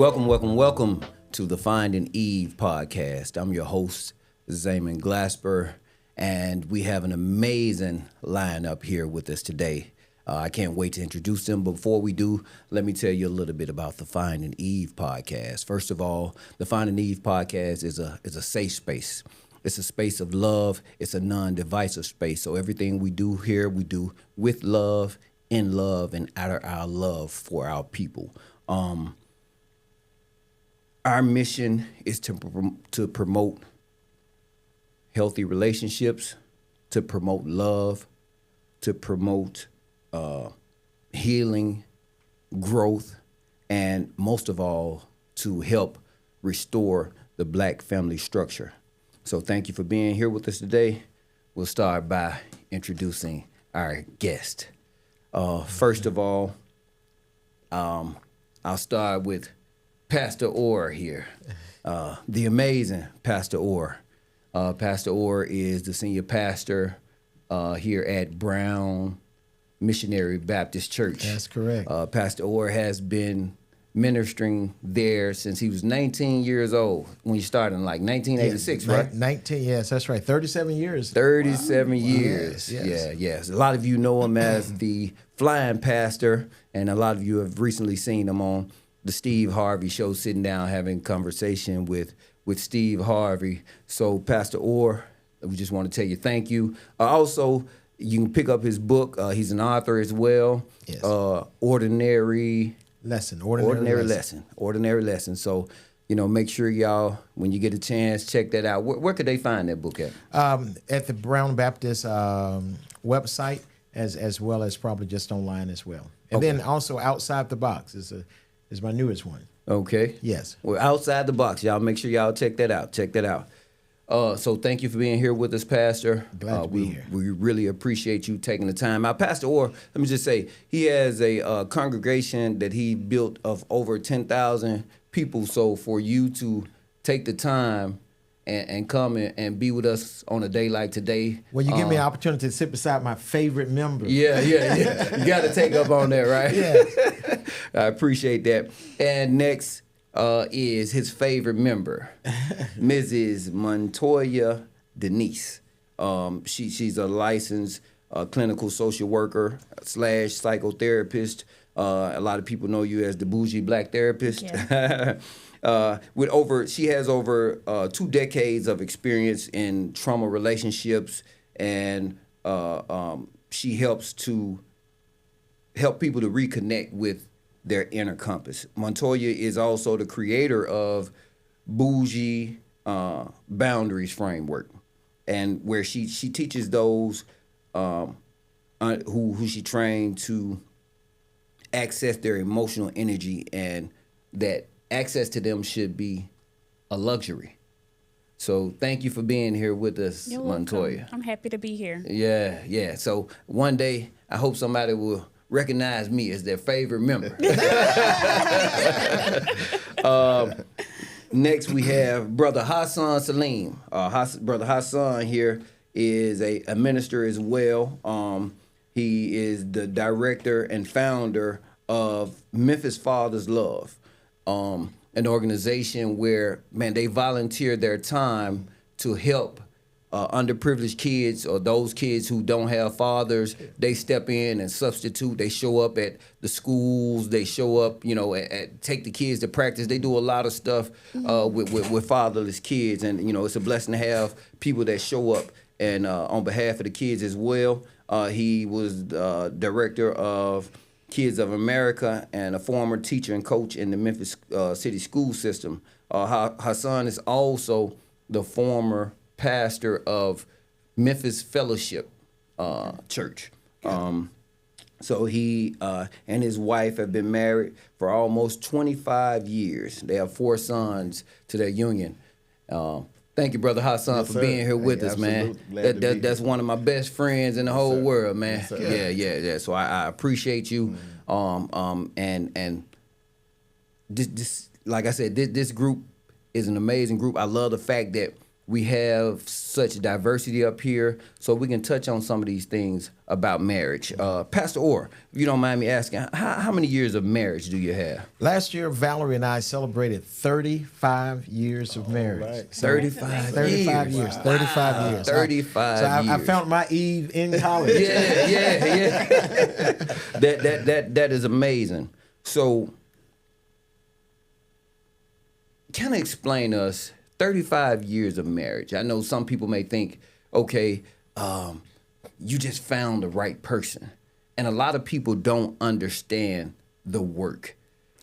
Welcome to the Finding Eve podcast. I'm your host, Xamon Glasper, and we have an amazing lineup here with us today. I can't wait to introduce them. Before we do, let me tell you a little bit about the Finding Eve podcast. First of all, the Finding Eve podcast is a safe space. It's a space of love. It's a non-divisive space. So everything we do here, we do with love, in love, and out of our love for our people. Our mission is to promote healthy relationships, to promote love, to promote healing, growth, and most of all, to help restore the Black family structure. So thank you for being here with us today. We'll start by introducing our guest. First of all, I'll start with Pastor Orr here, the amazing Pastor Orr. Pastor Orr is the senior pastor here at Brown Missionary Baptist Church. That's correct. Pastor Orr has been ministering there since he was 19 years old when he started in like 1986, right? 19, yes, that's right. 37 years. 37 years. Yes. Yes. A lot of you know him as the flying pastor, and a lot of you have recently seen him on the Steve Harvey show, sitting down having conversation with Steve Harvey. So Pastor Orr, we just want to tell you thank you. Also, you can pick up his book. He's an author as well. Yes. Ordinary Lesson. So, make sure y'all, when you get a chance, check that out. Where could they find that book at? At the Brown Baptist website, as well as probably just online as well. And then also Outside the Box is my newest one. Okay. Yes. Well, Outside the Box, y'all make sure y'all check that out. So thank you for being here with us, Pastor. Glad to be here. We really appreciate you taking the time. Now, Pastor Orr, let me just say, he has a congregation that he built of over 10,000 people. So for you to take the time and come and be with us on a day like today. Well, you give me an opportunity to sit beside my favorite member. Yeah. You got to take up on that, right? Yeah. I appreciate that. And next is his favorite member, Mrs. Montoyia Denise. She's a licensed clinical social worker / psychotherapist. A lot of people know you as the bougie Black therapist. Yeah. She has over 2 decades of experience in trauma relationships, and she helps people to reconnect with their inner compass. Montoyia is also the creator of Bougie Boundaries Framework, and where she teaches those who she trained to access their emotional energy, and that access to them should be a luxury. So thank you for being here with us, You're Montoyia. welcome. I'm happy to be here. Yeah. So one day, I hope somebody will recognize me as their favorite member. Next, we have Brother Hassan Saleem. Brother Hassan here is a minister as well. He is the director and founder of Memphis Father's Love, an organization where, they volunteer their time to help underprivileged kids, or those kids who don't have fathers. They step in and substitute. They show up at the schools. They show up, take the kids to practice. They do a lot of stuff with fatherless kids, and it's a blessing to have people that show up and on behalf of the kids as well. He was director of Kids of America and a former teacher and coach in the Memphis City school system. Hassan is also the former pastor of Memphis Fellowship Church. So he and his wife have been married for almost 25 years. They have 4 sons to their union. Thank you, Brother Hassan, for being here with us, man. That's one of my best friends in the whole world, man. Yeah. So I appreciate you. And this, like I said, this group is an amazing group. I love the fact that we have such diversity up here, so we can touch on some of these things about marriage. Pastor Orr, if you don't mind me asking, how many years of marriage do you have? Last year, Valerie and I celebrated 35 years of marriage. Right. 35 years. 35 years. 35 so years. I found my Eve in college. Yeah. That is amazing. So, kind of explain to us 35 years of marriage. I know some people may think, okay, you just found the right person. And a lot of people don't understand the work.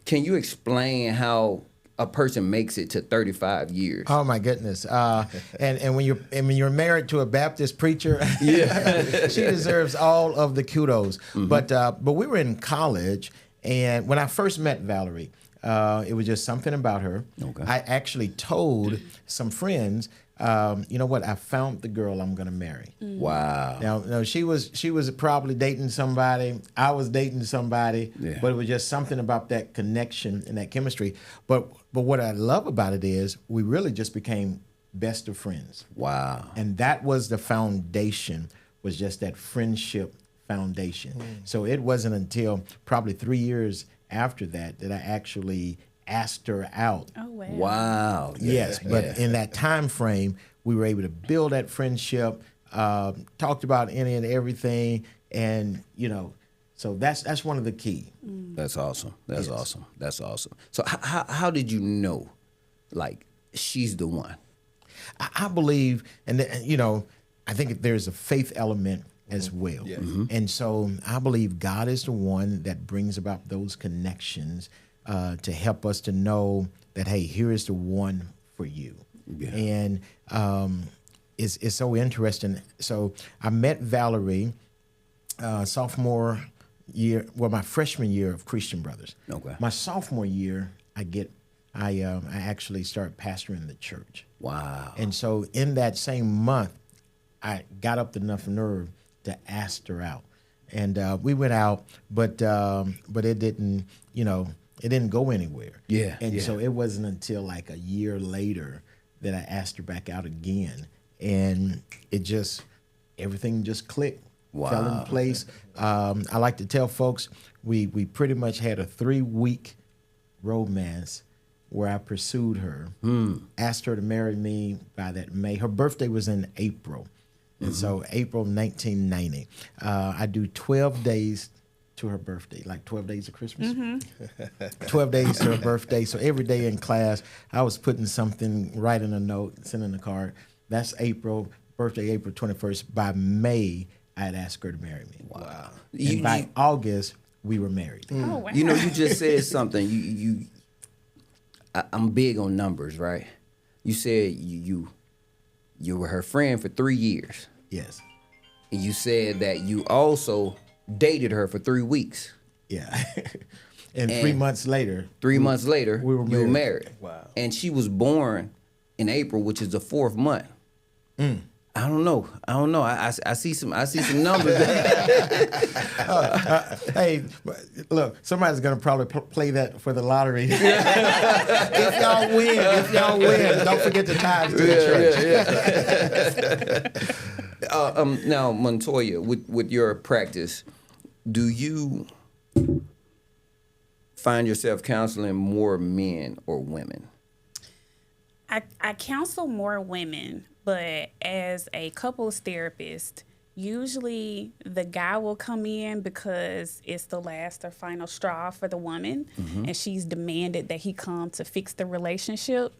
Can you explain how a person makes it to 35 years? Oh my goodness! And when you're married to a Baptist preacher, she deserves all of the kudos. Mm-hmm. But we were in college, and when I first met Valerie, it was just something about her. Okay. I actually told some friends, you know what? I found the girl I'm going to marry. Wow. Now she was probably dating somebody. I was dating somebody. Yeah. But it was just something about that connection and that chemistry. But what I love about it is we really just became best of friends. Wow. And that was the foundation, was just that friendship foundation. So it wasn't until probably 3 years after that I actually asked her out. Oh, wow. Wow. Yes, but in that time frame, we were able to build that friendship, talked about any and everything, and, so that's one of the key. That's awesome. That's awesome. That's awesome. So how did you know, like, she's the one? I believe, and I think there's a faith element as well. Yeah. Mm-hmm. And so I believe God is the one that brings about those connections to help us to know that, hey, here is the one for you. Yeah. And it's so interesting. So I met Valerie sophomore year, my freshman year of Christian Brothers. Okay. My sophomore year, I actually started pastoring the church. Wow. And so in that same month, I got up enough nerve to ask her out, and we went out, but it didn't, it didn't go anywhere. Yeah. And so it wasn't until like a year later that I asked her back out again, and everything just clicked, fell in place. I like to tell folks we pretty much had a 3-week romance where I pursued her, asked her to marry me by that May. Her birthday was in April. And so April 1990, I do 12 days to her birthday, like 12 days of Christmas. 12 days to her birthday. So every day in class, I was putting something, writing a note, sending a card. That's April, birthday April 21st. By May, I had asked her to marry me. Wow. And by August, we were married. Oh, wow. You just said something. I'm big on numbers, right? You said you were her friend for 3 years. Yes. And you said that you also dated her for 3 weeks. Yeah. and 3 months later. 3 months later, we were married. You were married. Wow. And she was born in April, which is the 4th month. I don't know. I see some numbers. Hey, look, somebody's gonna probably play that for the lottery. If y'all win, don't forget the tithes to the church. Now, Montoyia, with your practice, do you find yourself counseling more men or women? I counsel more women, but as a couples therapist, usually the guy will come in because it's the last or final straw for the woman, and she's demanded that he come to fix the relationship.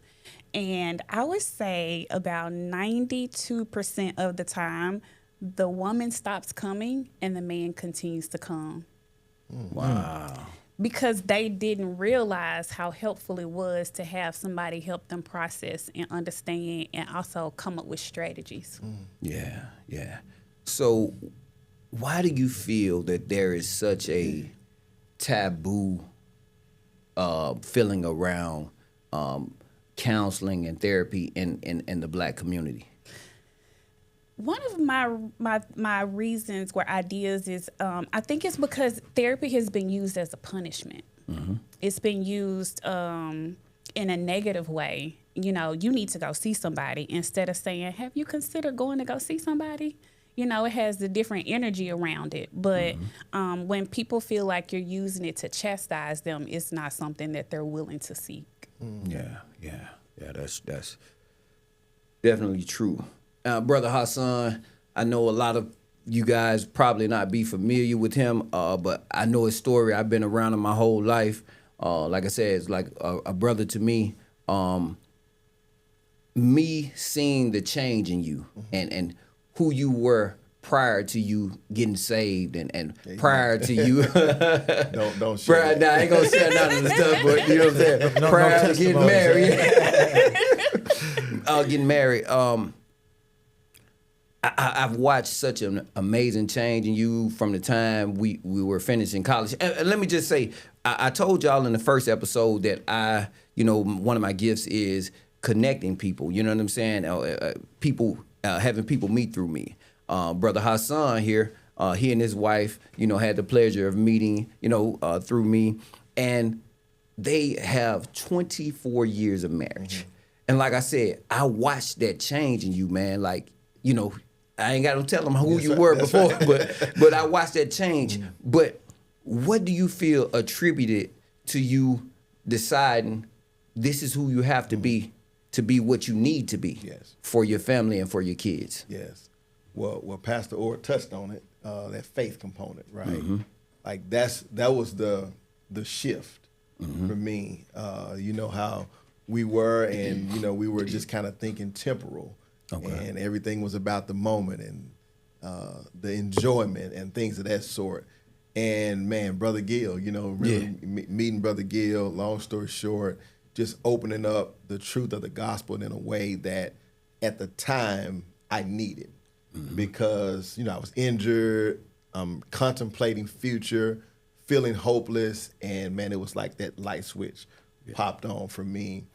And I would say about 92% of the time, the woman stops coming and the man continues to come. Wow. Because they didn't realize how helpful it was to have somebody help them process and understand and also come up with strategies. Yeah. So why do you feel that there is such a taboo feeling around counseling and therapy in the Black community? One of my reasons or ideas is I think it's because therapy has been used as a punishment. It's been used in a negative way. you know, you need to go see somebody, instead of saying, have you considered going to go see somebody? You know, it has the different energy around it. But when people feel like you're using it to chastise them, it's not something that they're willing to seek. Yeah, that's definitely true. Brother Hassan, I know a lot of you guys probably not be familiar with him, but I know his story. I've been around him my whole life. Like I said, it's like a brother to me. Me seeing the change in you and who you were prior to you getting saved and prior to you don't share nah, I ain't gonna share none of the stuff, but you know what I'm saying? Prior to getting married. Getting married. I've watched such an amazing change in you from the time we were finishing college. And let me just say, I told y'all in the first episode that one of my gifts is connecting people. You know what I'm saying? People, having people meet through me. Brother Hassan here, he and his wife, had the pleasure of meeting, through me. And they have 24 years of marriage. And like I said, I watched that change in you, man. Like, I ain't got to tell them who you were before, but I watched that change. But what do you feel attributed to you deciding this is who you have to be what you need to be for your family and for your kids? Yes. Well, Pastor Orr touched on it, that faith component, right? Like that was the shift for me. You know how we were, and we were just kind of thinking temporal. Okay. And everything was about the moment and the enjoyment and things of that sort. And man, Brother Gill, meeting Brother Gill, long story short, just opening up the truth of the gospel in a way that at the time I needed. Because, I was injured, contemplating future, feeling hopeless, and man, it was like that light switch popped on for me.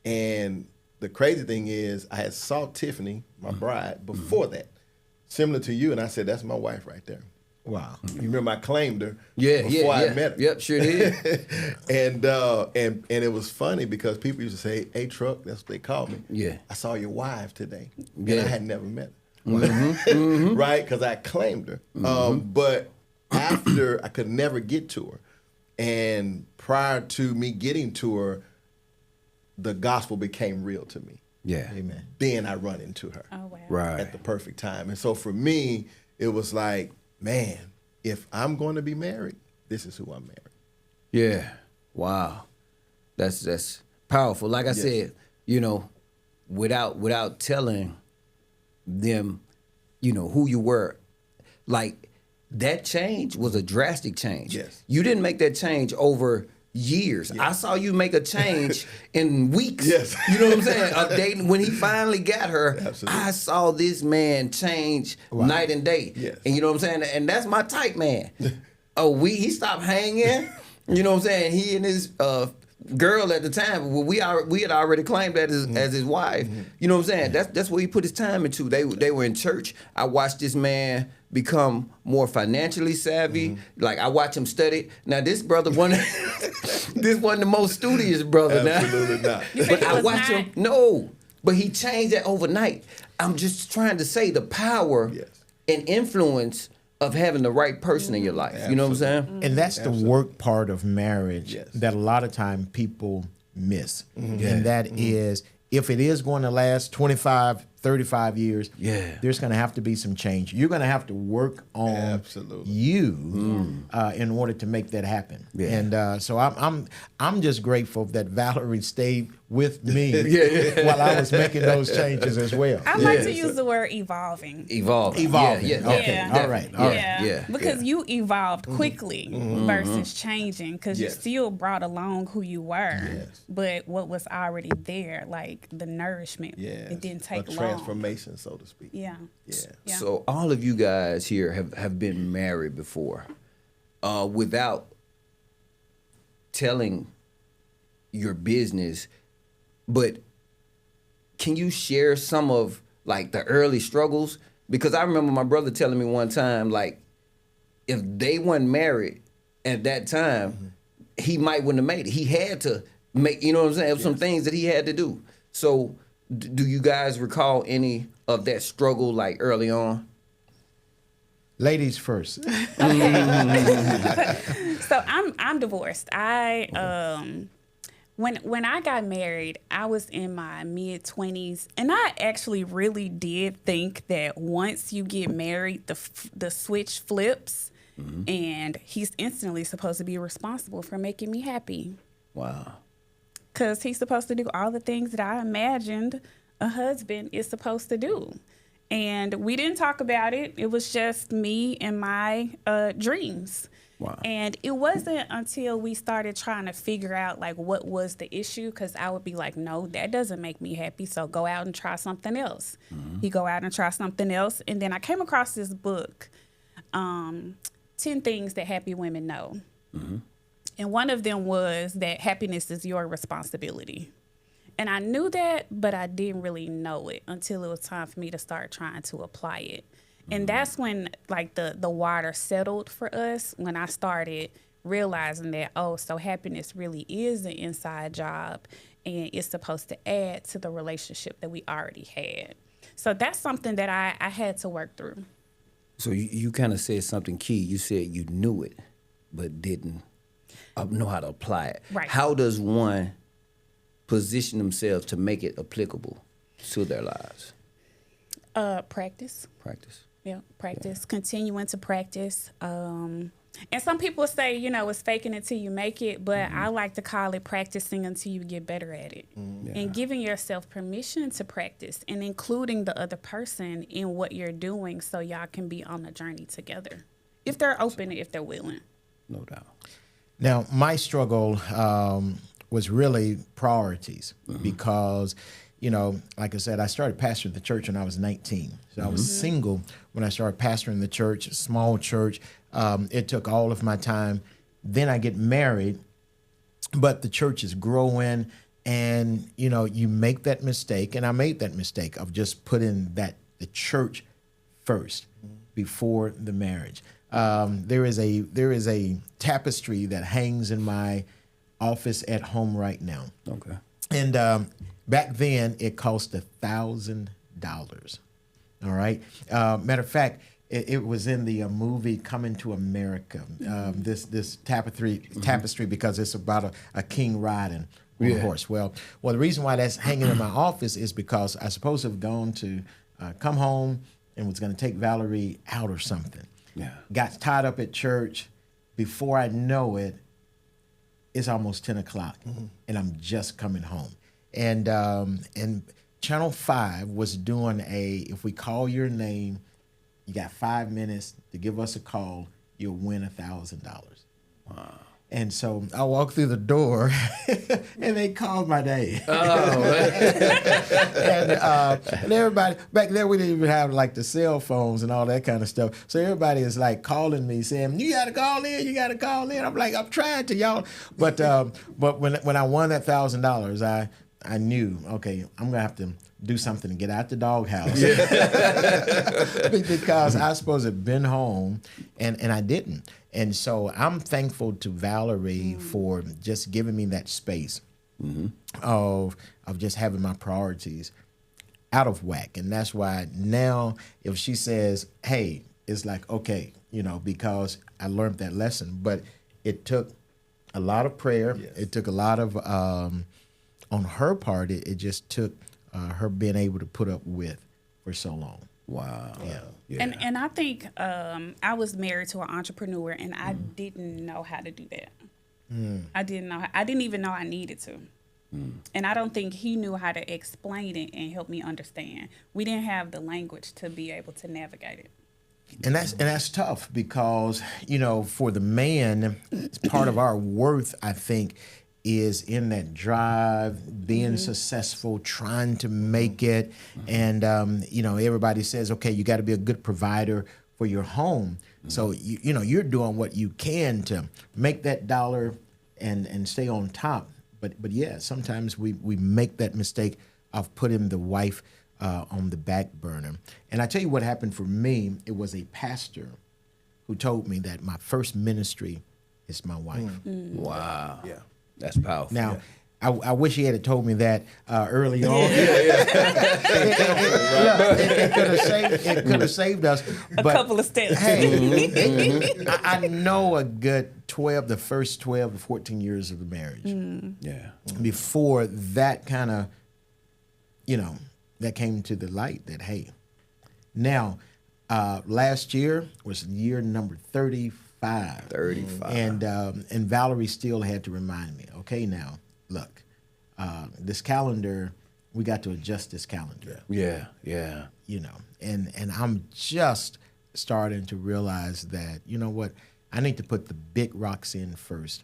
And the crazy thing is, I had saw Tiffany, my bride, before that, similar to you, and I said, "That's my wife right there." Wow! You remember I claimed her before I met her. Yep, sure did. and it was funny because people used to say, "Hey, Truck," that's what they called me. Yeah, I saw your wife today, and I had never met her. Right? Because I claimed her. But after, I could never get to her, and prior to me getting to her, the gospel became real to me. Yeah. Amen. Then I run into her. Oh, wow. Right. At the perfect time. And so for me, it was like, man, if I'm going to be married, this is who I'm married. Yeah. Wow. That's powerful. Like I said, without telling them, who you were, like that change was a drastic change. Yes. You didn't make that change over years. Yes. I saw you make a change in weeks. Yes. You know what I'm saying? Updating when he finally got her. Absolutely. I saw this man change night and day. Yes. And you know what I'm saying? And that's my type, man. He stopped hanging. You know what I'm saying? He and his girl at the time, we had already claimed that as his wife. You know what I'm saying? That's what he put his time into. They were in church. I watched this man become more financially savvy. Like I watch him study. Now this brother this wasn't the most studious brother. Absolutely not. But I watch him. No, but he changed that overnight. I'm just trying to say the power and influence of having the right person in your life. Absolutely. You know what I'm saying? And that's the work part of marriage that a lot of time people miss. And that is, if it is going to last 25, 35 years, there's going to have to be some change. You're going to have to work on you in order to make that happen. Yeah. And so I'm just grateful that Valerie stayed with me while I was making those changes as well. I like to use the word evolving. Evolving. Yeah. Okay. All right. Yeah. Because you evolved quickly versus changing, because you still brought along who you were, but what was already there, like the nourishment, it didn't take long. Transformation, so to speak. Yeah. So all of you guys here have been married before, without telling your business, but can you share some of like the early struggles? Because I remember my brother telling me one time, like, if they weren't married at that time, he might wouldn't have made it. He had to make, you know what I'm saying, some things that he had to do. So, do you guys recall any of that struggle like early on? Ladies first. So I'm divorced. When I got married, I was in my mid-20s, and I actually really did think that once you get married, the switch flips, and he's instantly supposed to be responsible for making me happy. Wow. Because he's supposed to do all the things that I imagined a husband is supposed to do. And we didn't talk about it. It was just me and my dreams. Wow. And it wasn't until we started trying to figure out like what was the issue, because I would be like, no, that doesn't make me happy, so go out and try something else. He go out and try something else. And then I came across this book, 10 Things That Happy Women Know. And one of them was that happiness is your responsibility. And I knew that, but I didn't really know it until it was time for me to start trying to apply it. And that's when like the water settled for us, when I started realizing that, oh, so happiness really is an inside job, and it's supposed to add to the relationship that we already had. So that's something that I had to work through. So you kind of said something key. You said you knew it, but didn't know how to apply it. Right. How does one position themselves to make it applicable to their lives? Practice. Practice. Yeah, practice. Continuing to practice. And some people say, it's faking it till you make it, but I like to call it practicing until you get better at it. And giving yourself permission to practice and including the other person in what you're doing so y'all can be on the journey together. If they're open, if they're willing. No doubt. Now, my struggle was really priorities because, like I said, I started pastoring the church when I was 19. So I was single when I started pastoring the church, a small church. It took all of my time. Then I get married, but the church is growing, and, you make that mistake, and I made that mistake of just putting the church first before the marriage. There is a tapestry that hangs in my office at home right now. Okay. And back then it cost $1,000. All right. Matter of fact, it was in the movie Coming to America. This tapestry because it's about a king riding on a horse. Well, the reason why that's hanging in my office is because I supposed to have gone to come home and was going to take Valerie out or something. Yeah. Got tied up at church. Before I know it, it's almost 10 o'clock, and I'm just coming home. And Channel 5 was doing if we call your name, you got 5 minutes to give us a call, you'll win $1,000. Wow. And so I walked through the door, and they called my name. Oh. and everybody, back then we didn't even have like the cell phones and all that kind of stuff. So everybody is like calling me saying, you got to call in, you got to call in. I'm like, I'm trying to, y'all. But when I won that $1,000, I knew, okay, I'm going to have to do something to get out the doghouse. Because I was supposed to have been home, and I didn't. And so I'm thankful to Valerie for just giving me that space of just having my priorities out of whack. And that's why now if she says, hey, it's like, okay, because I learned that lesson. But it took a lot of prayer. Yes. It took a lot of, on her part, it just took her being able to put up with for so long. Wow. Yeah. And I think I was married to an entrepreneur, and I didn't know how to do that. I didn't even know I needed to. And I don't think he knew how to explain it and help me understand. We didn't have the language to be able to navigate it. And that's tough because, for the man, part of our worth, I think, is in that drive, being successful, trying to make it. And, everybody says, okay, you got to be a good provider for your home. So, you're doing what you can to make that dollar and stay on top. But yeah, sometimes we make that mistake of putting the wife on the back burner. And I tell you what happened for me. It was a pastor who told me that my first ministry is my wife. Wow. Yeah. That's powerful. Now, I wish he had told me that early on. It could have saved us. A couple of steps. Hey, I know a good the first 12 to 14 years of the marriage. Yeah. Before that kind of, that came to the light that, hey, now, last year was year number 35. 35. And Valerie still had to remind me, okay, now, look, this calendar, we got to adjust this calendar. Yeah. And I'm just starting to realize that, you know what, I need to put the big rocks in first.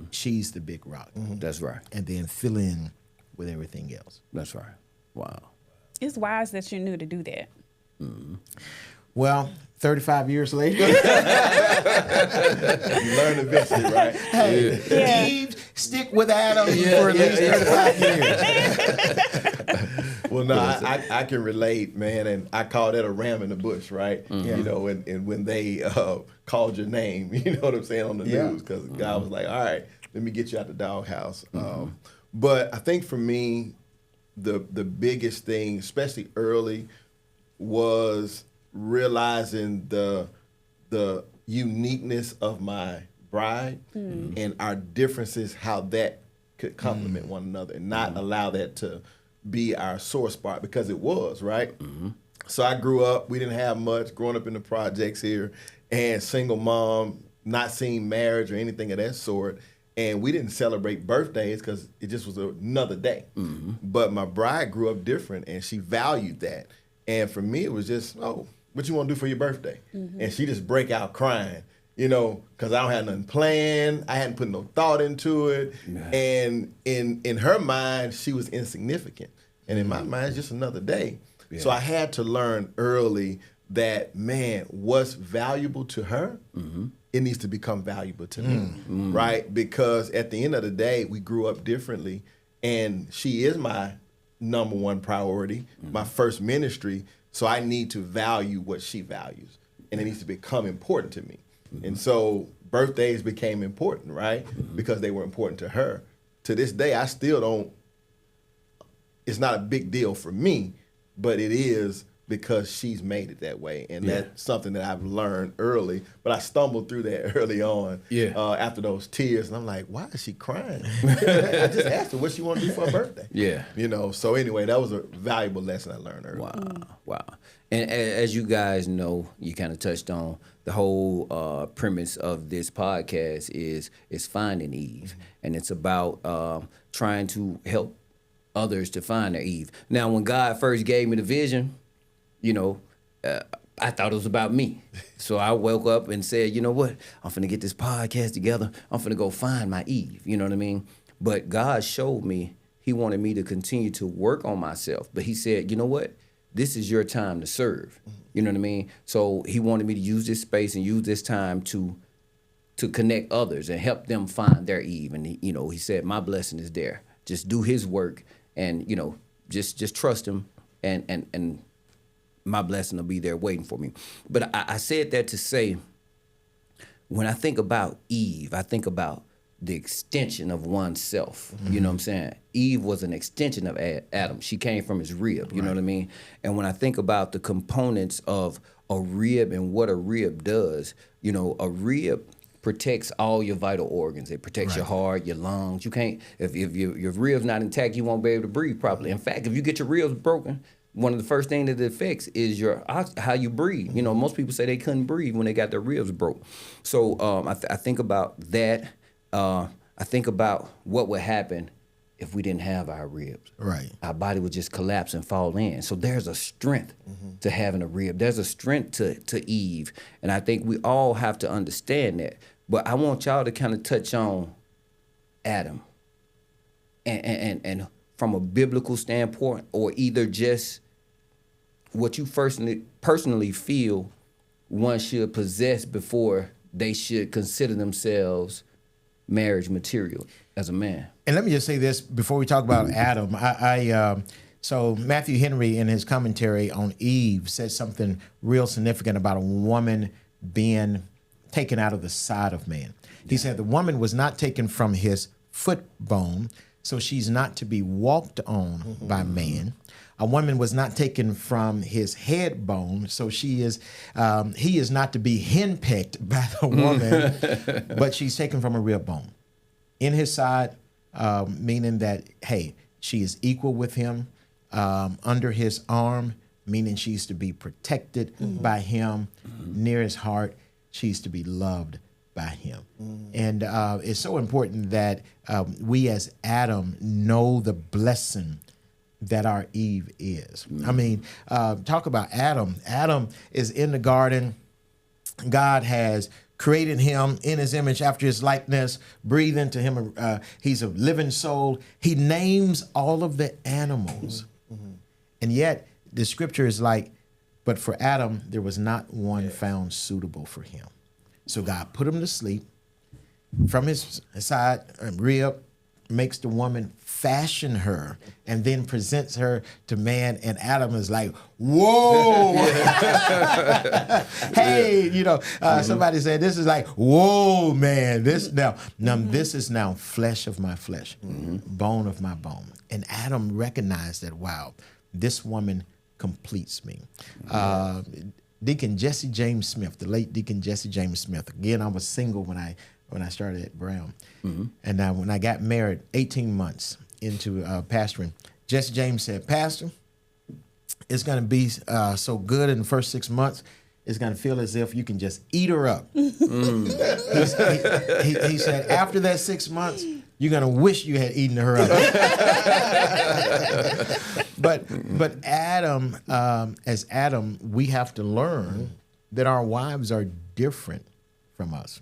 She's the big rock. That's right. And then fill in with everything else. That's right. Wow. It's wise that you knew to do that. Well, 35 years later. You learn eventually, right? Hey, Eve, stick with Adam for at least 35 years. Well, no, I can relate, man, and I call that a ram in the bush, right? And when they called your name, you know what I'm saying, on the news, because God was like, all right, let me get you out the doghouse. But I think for me, the biggest thing, especially early, was realizing the uniqueness of my bride and our differences, how that could complement one another, and not allow that to be our sore spot, because it was, right? So I grew up, we didn't have much, growing up in the projects here, and single mom, not seeing marriage or anything of that sort. And we didn't celebrate birthdays because it just was another day. But my bride grew up different, and she valued that. And for me, it was just, oh, what you want to do for your birthday? And she just break out crying, because I don't have nothing planned. I hadn't put no thought into it. And in her mind, she was insignificant. And in my mind, it's just another day. So I had to learn early that, man, what's valuable to her, it needs to become valuable to me, right? Because at the end of the day, we grew up differently, and she is my number one priority, my first ministry, so I need to value what she values, and it needs to become important to me. And so birthdays became important, right? Because they were important to her. To this day, I still don't, it's not a big deal for me, but it is because she's made it that way. And that's something that I've learned early. But I stumbled through that early on after those tears. And I'm like, why is she crying? I just asked her what she want to do for her birthday. So anyway, that was a valuable lesson I learned early. Wow. And as you guys know, you kind of touched on, the whole premise of this podcast is finding Eve. And it's about trying to help others to find their Eve. Now, when God first gave me the vision, I thought it was about me. So I woke up and said, you know what? I'm finna get this podcast together. I'm finna go find my Eve. You know what I mean? But God showed me he wanted me to continue to work on myself. But he said, you know what? This is your time to serve. You know what I mean? So he wanted me to use this space and use this time to connect others and help them find their Eve. And he said, my blessing is there. Just do his work and, just trust him and my blessing will be there waiting for me. But I said that to say, when I think about Eve, I think about the extension of oneself. You know what I'm saying? Eve was an extension of Adam. She came from his rib, you know what I mean? And when I think about the components of a rib and what a rib does, a rib protects all your vital organs. It protects your heart, your lungs. You can't, if your ribs not intact, you won't be able to breathe properly. In fact, if you get your ribs broken, one of the first things that it affects is how you breathe. Most people say they couldn't breathe when they got their ribs broke. So I think about that. I think about what would happen if we didn't have our ribs. Right. Our body would just collapse and fall in. So there's a strength to having a rib. There's a strength to Eve. And I think we all have to understand that. But I want y'all to kind of touch on Adam and from a biblical standpoint, or either just what you personally feel one should possess before they should consider themselves marriage material as a man. And let me just say this before we talk about Adam. So Matthew Henry, in his commentary on Eve, said something real significant about a woman being taken out of the side of man. He said the woman was not taken from his foot bone, so she's not to be walked on by man. A woman was not taken from his head bone, so he is not to be henpecked by the woman, but she's taken from a real bone. In his side, meaning that, hey, she is equal with him. Under his arm, meaning she's to be protected by him. Near his heart, she's to be loved by him. And it's so important that we as Adam know the blessing that our Eve is. I mean, talk about Adam. Adam is in the garden. God has created him in his image, after his likeness, breathe into him. He's a living soul. He names all of the animals. And yet the scripture is like, but for Adam, there was not one found suitable for him. So God put him to sleep. From his side, rib, makes the woman, fashion her, and then presents her to man. And Adam is like, whoa. Hey, somebody said, this is like, whoa, man. This is now flesh of my flesh, bone of my bone. And Adam recognized that, wow, this woman completes me. Deacon Jesse James Smith, the late Deacon Jesse James Smith. Again, I was single when I started at Brown. And when I got married 18 months into pastoring, Jesse James said, Pastor, it's going to be so good in the first 6 months, it's going to feel as if you can just eat her up. He said, after that 6 months, you're going to wish you had eaten her up. But Adam, as Adam, we have to learn that our wives are different from us.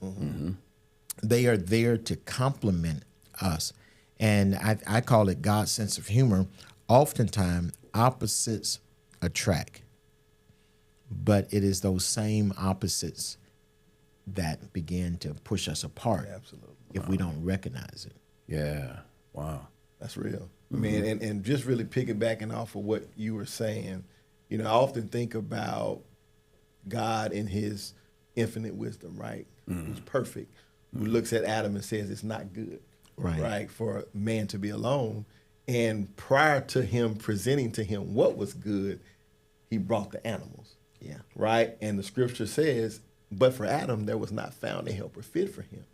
They are there to complement us. And I call it God's sense of humor. Oftentimes, opposites attract. But it is those same opposites that begin to push us apart. Absolutely. If we don't recognize it. Yeah. Wow. That's real. I mean, and just really piggybacking off of what you were saying, I often think about God in his infinite wisdom, right? Who's perfect, who looks at Adam and says it's not good, right, for man to be alone. And prior to him presenting to him what was good, he brought the animals, right? And the scripture says, but for Adam, there was not found a helper fit for him.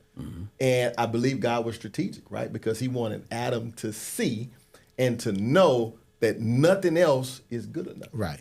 And I believe God was strategic, right? Because he wanted Adam to see and to know that nothing else is good enough. Right.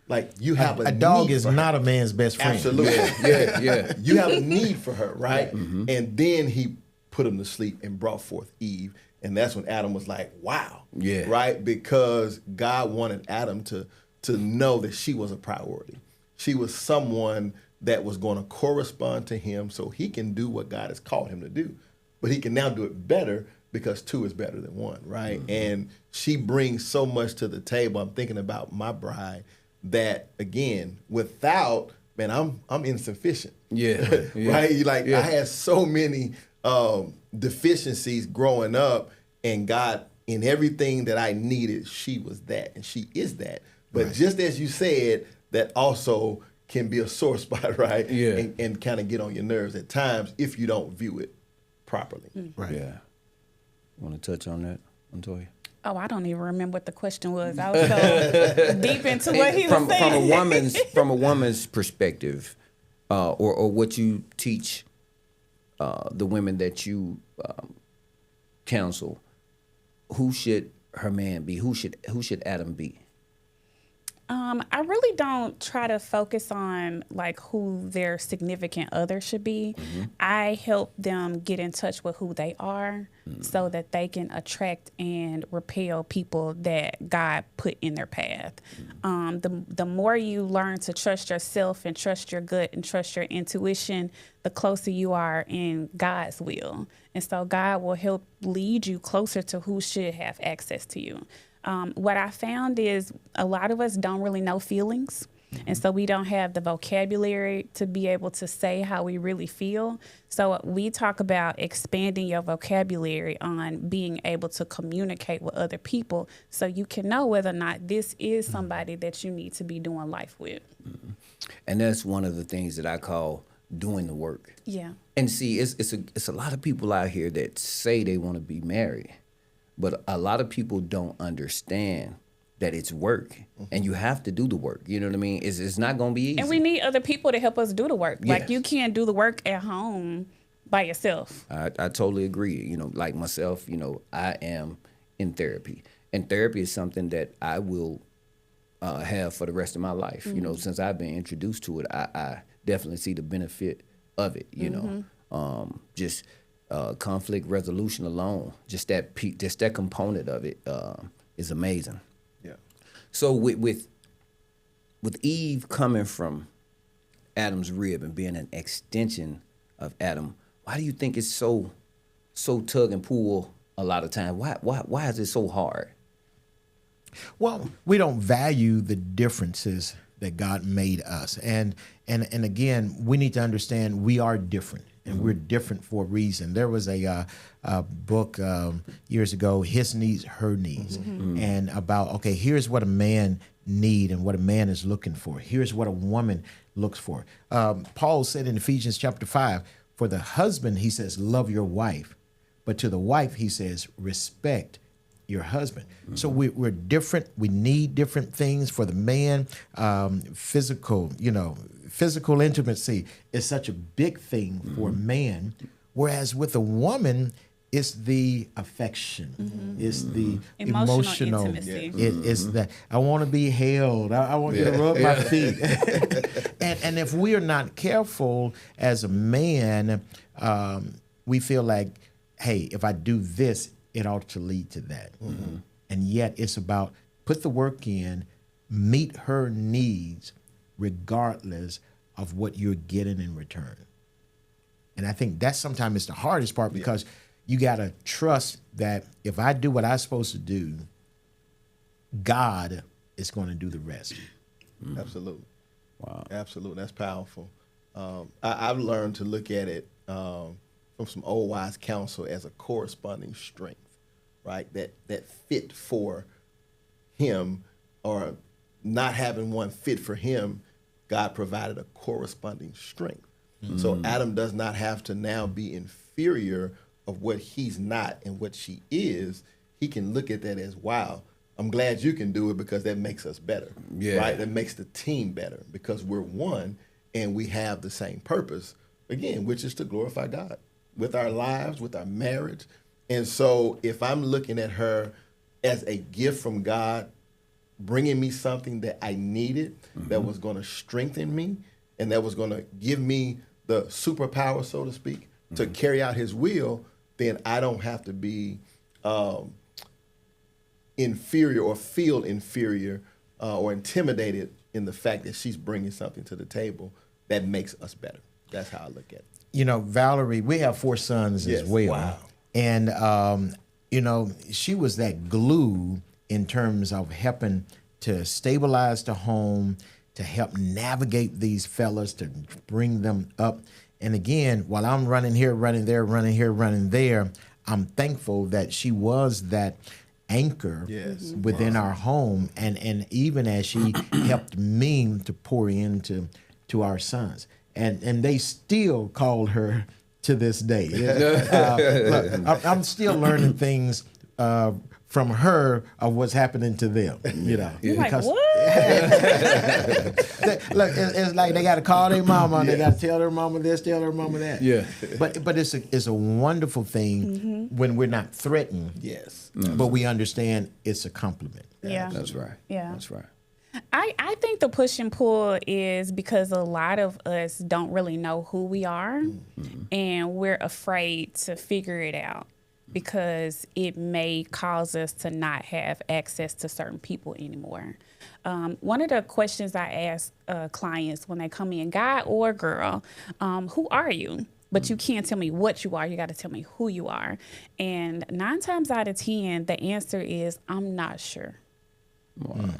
Like you have a dog is not a man's best friend. Absolutely. Yeah. You have a need for her, right? And then he put him to sleep and brought forth Eve. And that's when Adam was like, wow. Yeah. Right? Because God wanted Adam to know that she was a priority. She was someone that was going to correspond to him so he can do what God has called him to do. But he can now do it better because two is better than one, right? And she brings so much to the table. I'm thinking about my bride that, again, without, man, I'm insufficient. Yeah. Right? I had so many deficiencies growing up, and God, in everything that I needed, she was that, and she is that. But just as you said, that also can be a sore spot, right? Yeah. And kind of get on your nerves at times if you don't view it properly. Right. Yeah. Want to touch on that, Montoyia? Oh, I don't even remember what the question was. I was so deep into what he was saying. From a woman's perspective, or what you teach the women that you counsel, who should her man be? Who should Adam be? I really don't try to focus on like who their significant other should be. I help them get in touch with who they are so that they can attract and repel people that God put in their path. The more you learn to trust yourself and trust your gut and trust your intuition, the closer you are in God's will. And so God will help lead you closer to who should have access to you. What I found is a lot of us don't really know feelings. And so we don't have the vocabulary to be able to say how we really feel. So we talk about expanding your vocabulary on being able to communicate with other people so you can know whether or not this is somebody that you need to be doing life with. And that's one of the things that I call doing the work. Yeah. And see, it's a lot of people out here that say they want to be married, but a lot of people don't understand that it's work, and you have to do the work. You know what I mean? It's not going to be easy. And we need other people to help us do the work. Yes. Like, you can't do the work at home by yourself. I totally agree. You know, like myself, you know, I am in therapy, and therapy is something that I will have for the rest of my life. You know, since I've been introduced to it, I definitely see the benefit of it. You know, just conflict resolution alone, just that component of it is amazing. Yeah. So with Eve coming from Adam's rib and being an extension of Adam, why do you think it's so tug and pull a lot of times? Why is it so hard? Well, we don't value the differences that God made us. And again, we need to understand we are different, and we're different for a reason. There was a book years ago, His Needs, Her Needs, and about, okay, here's what a man need and what a man is looking for. Here's what a woman looks for. Paul said in Ephesians chapter 5, for the husband, he says, love your wife. But to the wife, he says, respect your husband. So we're different. We need different things. For the man, physical intimacy is such a big thing for a man. Whereas with a woman, it's the affection. It's the emotional intimacy. It's that I want to be held. I want you to rub my feet. and if we are not careful as a man, we feel like, hey, if I do this, it ought to lead to that. And yet it's about put the work in, meet her needs regardless of what you're getting in return. And I think that sometimes is the hardest part, because you got to trust that if I do what I'm supposed to do, God is going to do the rest. Absolutely. Wow. Absolutely. That's powerful. I've learned to look at it from some old wise counsel as a corresponding strength, right? That fit for him, or not having one fit for him, God provided a corresponding strength. So Adam does not have to now be inferior of what he's not and what she is. He can look at that as, wow, I'm glad you can do it, because that makes us better, right? That makes the team better, because we're one and we have the same purpose, again, which is to glorify God with our lives, with our marriage. And so if I'm looking at her as a gift from God, bringing me something that I needed, that was going to strengthen me, and that was going to give me the superpower, so to speak, to carry out his will, then I don't have to be inferior or feel inferior or intimidated in the fact that she's bringing something to the table that makes us better. That's how I look at it. You know, Valerie, we have 4 sons as well. Wow. And, you know, she was that glue in terms of helping to stabilize the home, to help navigate these fellas, to bring them up. And again, while I'm running here, running there, running here, running there, I'm thankful that she was that anchor within our home. And even as she helped me to pour into our sons. And they still call her to this day. Look, I'm still learning things from her of what's happening to them. You know, You're like, what? Look, it's like they got to call their mama. They got to tell their mama this, tell their mama that. Yeah. But it's a wonderful thing when we're not threatened. Yes. But we understand it's a compliment. Yeah. That's right. Yeah. That's right. I think the push and pull is because a lot of us don't really know who we are, and we're afraid to figure it out because it may cause us to not have access to certain people anymore. One of the questions I ask clients when they come in, guy or girl, who are you? But you can't tell me what you are. You got to tell me who you are. And 9 times out of 10, the answer is, I'm not sure. Wow.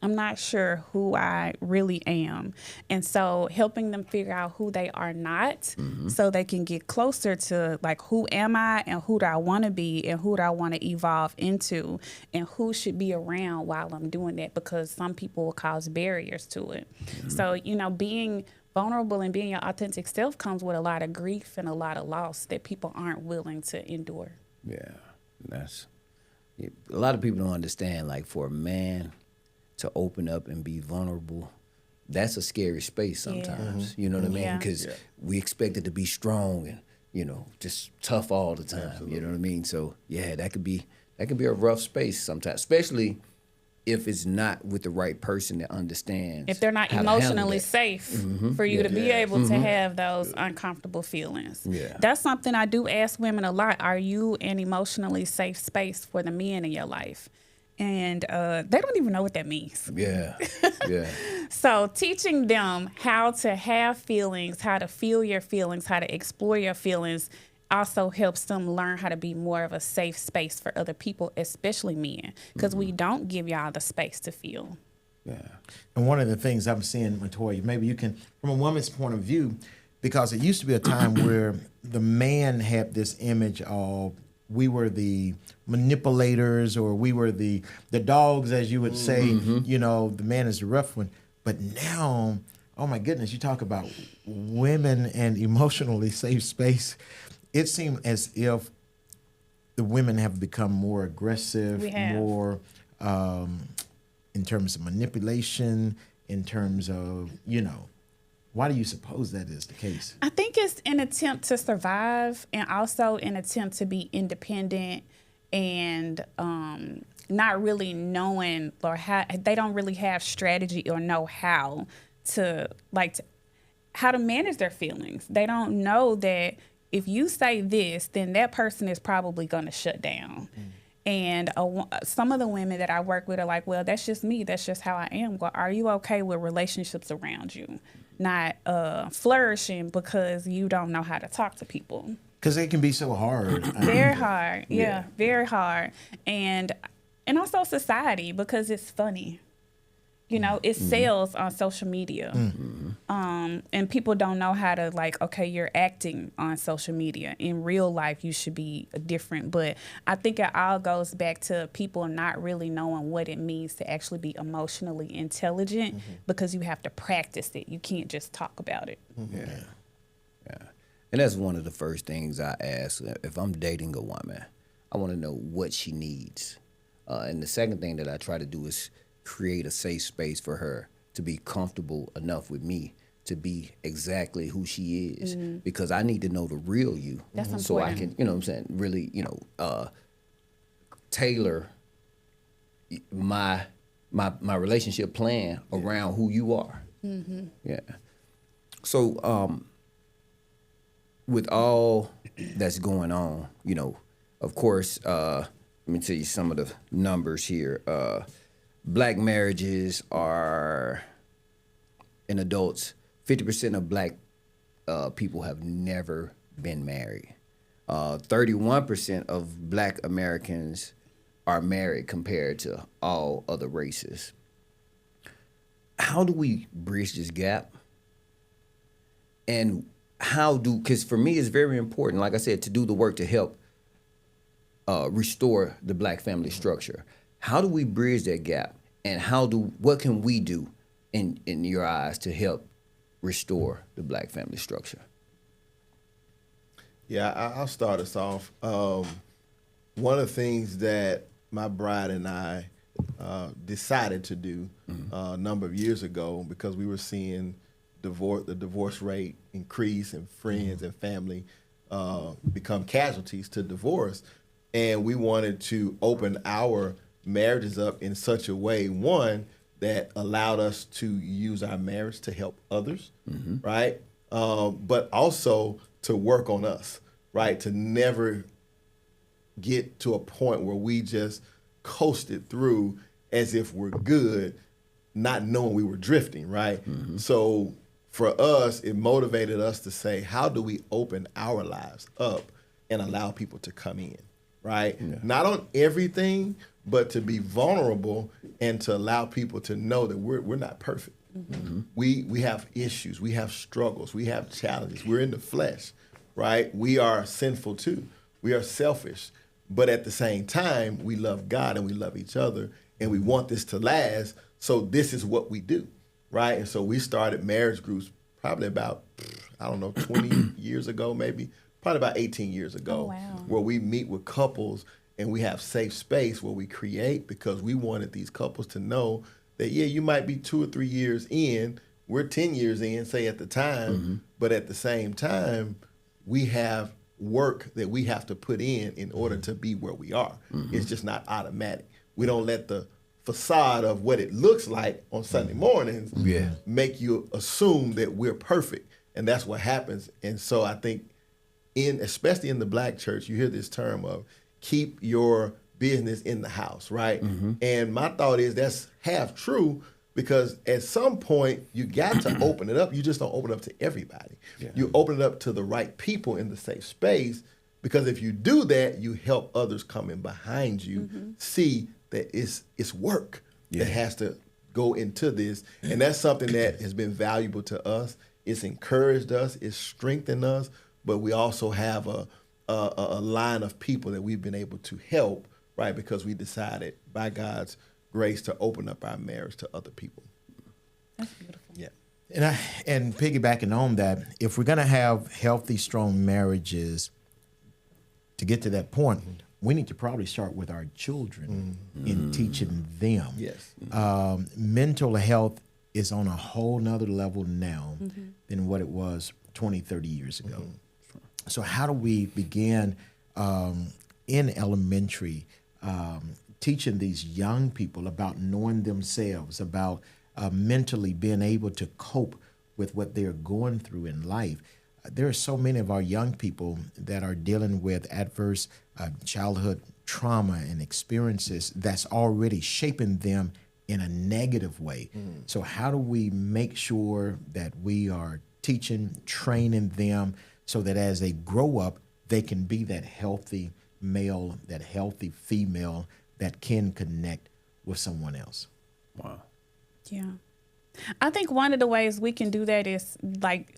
I'm not sure who I really am. And so helping them figure out who they are not so they can get closer to, like, who am I and who do I want to be and who do I want to evolve into and who should be around while I'm doing that, because some people will cause barriers to it. So, you know, being vulnerable and being your authentic self comes with a lot of grief and a lot of loss that people aren't willing to endure. Yeah, that's A lot of people don't understand, like, for a man to open up and be vulnerable, that's a scary space sometimes. You know what I mean? Because we expect it to be strong and, you know, just tough all the time. Absolutely. You know what I mean? So yeah, that could be a rough space sometimes, especially if it's not with the right person that understands. If they're not emotionally safe for you to be able to have those uncomfortable feelings. Yeah. That's something I do ask women a lot. Are you an emotionally safe space for the men in your life? And they don't even know what that means. Yeah, yeah. So teaching them how to have feelings, how to feel your feelings, how to explore your feelings also helps them learn how to be more of a safe space for other people, especially men, because we don't give y'all the space to feel. Yeah. And one of the things I'm seeing, Montoyia, maybe you can, from a woman's point of view, because it used to be a time where the man had this image of we were the manipulators, or we were the dogs, as you would say, you know, the man is the rough one. But now, oh my goodness, you talk about women and emotionally safe space. It seems as if the women have become more aggressive, more in terms of manipulation, in terms of, you know. Why do you suppose that is the case? I think it's an attempt to survive, and also an attempt to be independent, and not really knowing, or they don't really have strategy or know how to manage their feelings. They don't know that if you say this, then that person is probably going to shut down. And some of the women that I work with are like, well, that's just me. That's just how I am. Well, are you okay with relationships around you not flourishing because you don't know how to talk to people? Because it can be so hard. Very hard. Yeah, very hard. And also society, because it's funny. You know, it sells on social media. And people don't know how to, like, okay, you're acting on social media. In real life, you should be different. But I think it all goes back to people not really knowing what it means to actually be emotionally intelligent, because you have to practice it. You can't just talk about it. Yeah. And that's one of the first things I ask. If I'm dating a woman, I want to know what she needs. And the second thing that I try to do is create a safe space for her to be comfortable enough with me to be exactly who she is, because I need to know the real you. That's so important. I can, you know what I'm saying, really, you know, tailor my relationship plan around who you are. Yeah. So with all that's going on, you know, of course, let me tell you some of the numbers here. Black marriages are, in adults, 50% of black people have never been married. 31% of black Americans are married compared to all other races. How do we bridge this gap? And because for me it's very important, like I said, to do the work to help restore the black family structure. How do we bridge that gap, and what can we do in your eyes to help restore the black family structure? Yeah, I'll start us off. One of the things that my bride and I decided to do a number of years ago, because we were seeing the divorce rate increase and friends and family become casualties to divorce, and we wanted to open our marriages up in such a way, one, that allowed us to use our marriage to help others, right? But also to work on us, right? To never get to a point where we just coasted through as if we're good, not knowing we were drifting, right? So for us, it motivated us to say, how do we open our lives up and allow people to come in, right? Yeah. Not on everything, but to be vulnerable and to allow people to know that we're not perfect. We have issues, we have struggles, we have challenges. We're in the flesh, right? We are sinful too. We are selfish. But at the same time, we love God and we love each other, and we want this to last. So this is what we do, right? And so we started marriage groups probably about, 20 years ago, maybe, probably about 18 years ago, where we meet with couples and we have safe space where we create, because we wanted these couples to know that, yeah, you might be 2 or 3 years in, we're 10 years in, say at the time, but at the same time, we have work that we have to put in order to be where we are. It's just not automatic. We don't let the facade of what it looks like on Sunday mornings make you assume that we're perfect. And that's what happens. And so I think especially in the Black church, you hear this term of keep your business in the house, right? And my thought is that's half true, because at some point you got to open it up. You just don't open it up to everybody. You open it up to the right people in the safe space, because if you do that, you help others coming behind you see that it's work that has to go into this. And that's something that has been valuable to us. It's encouraged us, it's strengthened us, but we also have a line of people that we've been able to help, right? Because we decided by God's grace to open up our marriage to other people. That's beautiful. Yeah. And piggybacking on that, if we're going to have healthy, strong marriages, to get to that point, we need to probably start with our children in teaching them. Yes. Mental health is on a whole nother level now than what it was 20, 30 years ago. So how do we begin in elementary teaching these young people about knowing themselves, about mentally being able to cope with what they're going through in life? There are so many of our young people that are dealing with adverse childhood trauma and experiences that's already shaping them in a negative way. So how do we make sure that we are teaching, training them so that as they grow up, they can be that healthy male, that healthy female that can connect with someone else? Wow. Yeah. I think one of the ways we can do that is like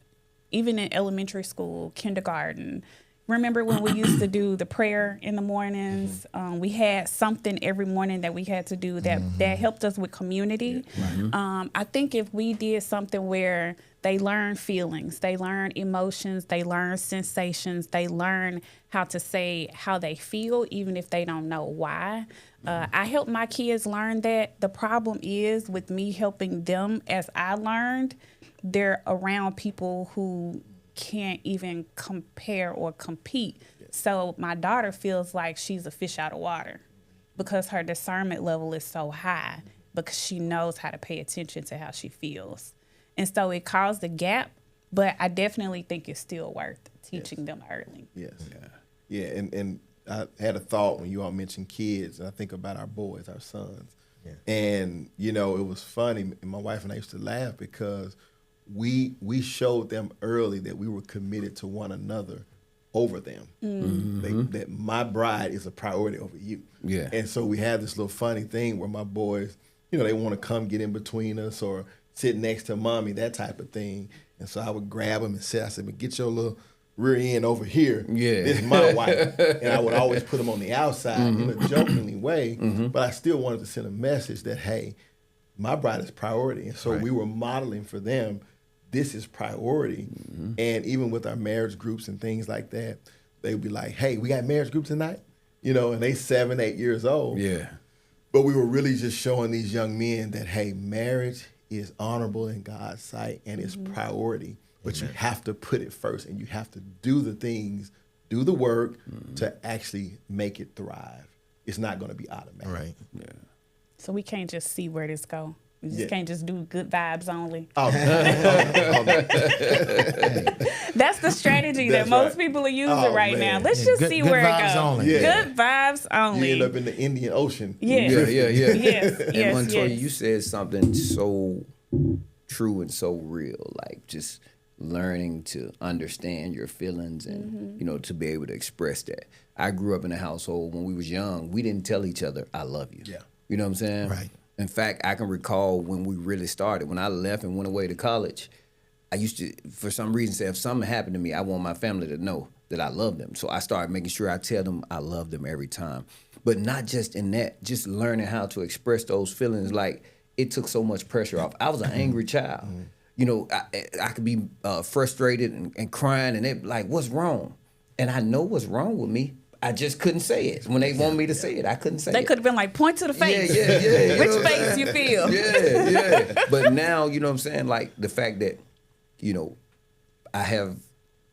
even in elementary school, kindergarten. Remember when we used to do the prayer in the mornings? We had something every morning that we had to do that helped us with community. I think if we did something where they learn feelings, they learn emotions, they learn sensations, they learn how to say how they feel, even if they don't know why. I help my kids learn that. The problem is with me helping them as I learned, they're around people who can't even compare or compete. So my daughter feels like she's a fish out of water because her discernment level is so high, because she knows how to pay attention to how she feels. And so it caused a gap, but I definitely think it's still worth teaching them early. Yes. Yeah. And I had a thought when you all mentioned kids, and I think about our boys, our sons. And, you know, it was funny. And my wife and I used to laugh because we showed them early that we were committed to one another over them. That my bride is a priority over you. Yeah. And so we had this little funny thing where my boys, you know, they want to come get in between us or sit next to mommy, that type of thing. And so I would grab them and say, I said, but get your little rear end over here. Yeah. This is my wife. And I would always put them on the outside in a jokingly way. But I still wanted to send a message that, hey, my bride is priority. And so we were modeling for them, this is priority. And even with our marriage groups and things like that, they would be like, hey, we got marriage groups tonight? You know, and they 7, 8 years old. Yeah. But we were really just showing these young men that, hey, marriage is honorable in God's sight and it's priority. But you have to put it first, and you have to do the things, do the work to actually make it thrive. It's not going to be automatic. Right. Yeah. So we can't just see where this go. We just can't just do good vibes only. That's the strategy that most people are using right now. Let's just see where it goes. Only. Good vibes only. You end up in the Indian Ocean. Yes. And Montoya, you said something so true and so real, like just learning to understand your feelings and, you know, to be able to express that. I grew up in a household when we was young, we didn't tell each other, I love you. Yeah. You know what I'm saying? Right. In fact, I can recall when we really started, when I left and went away to college, I used to, for some reason, say if something happened to me, I want my family to know that I love them. So I started making sure I tell them I love them every time. But not just in that, just learning how to express those feelings. Like, it took so much pressure off. I was an angry child. You know, I could be frustrated and crying, and they like, what's wrong? And I know what's wrong with me. I just couldn't say it. When they want me to say it, I couldn't say They it. could have been like, point to the face. Yeah. Which face you feel? Yeah. But now, you know what I'm saying? Like the fact that, I have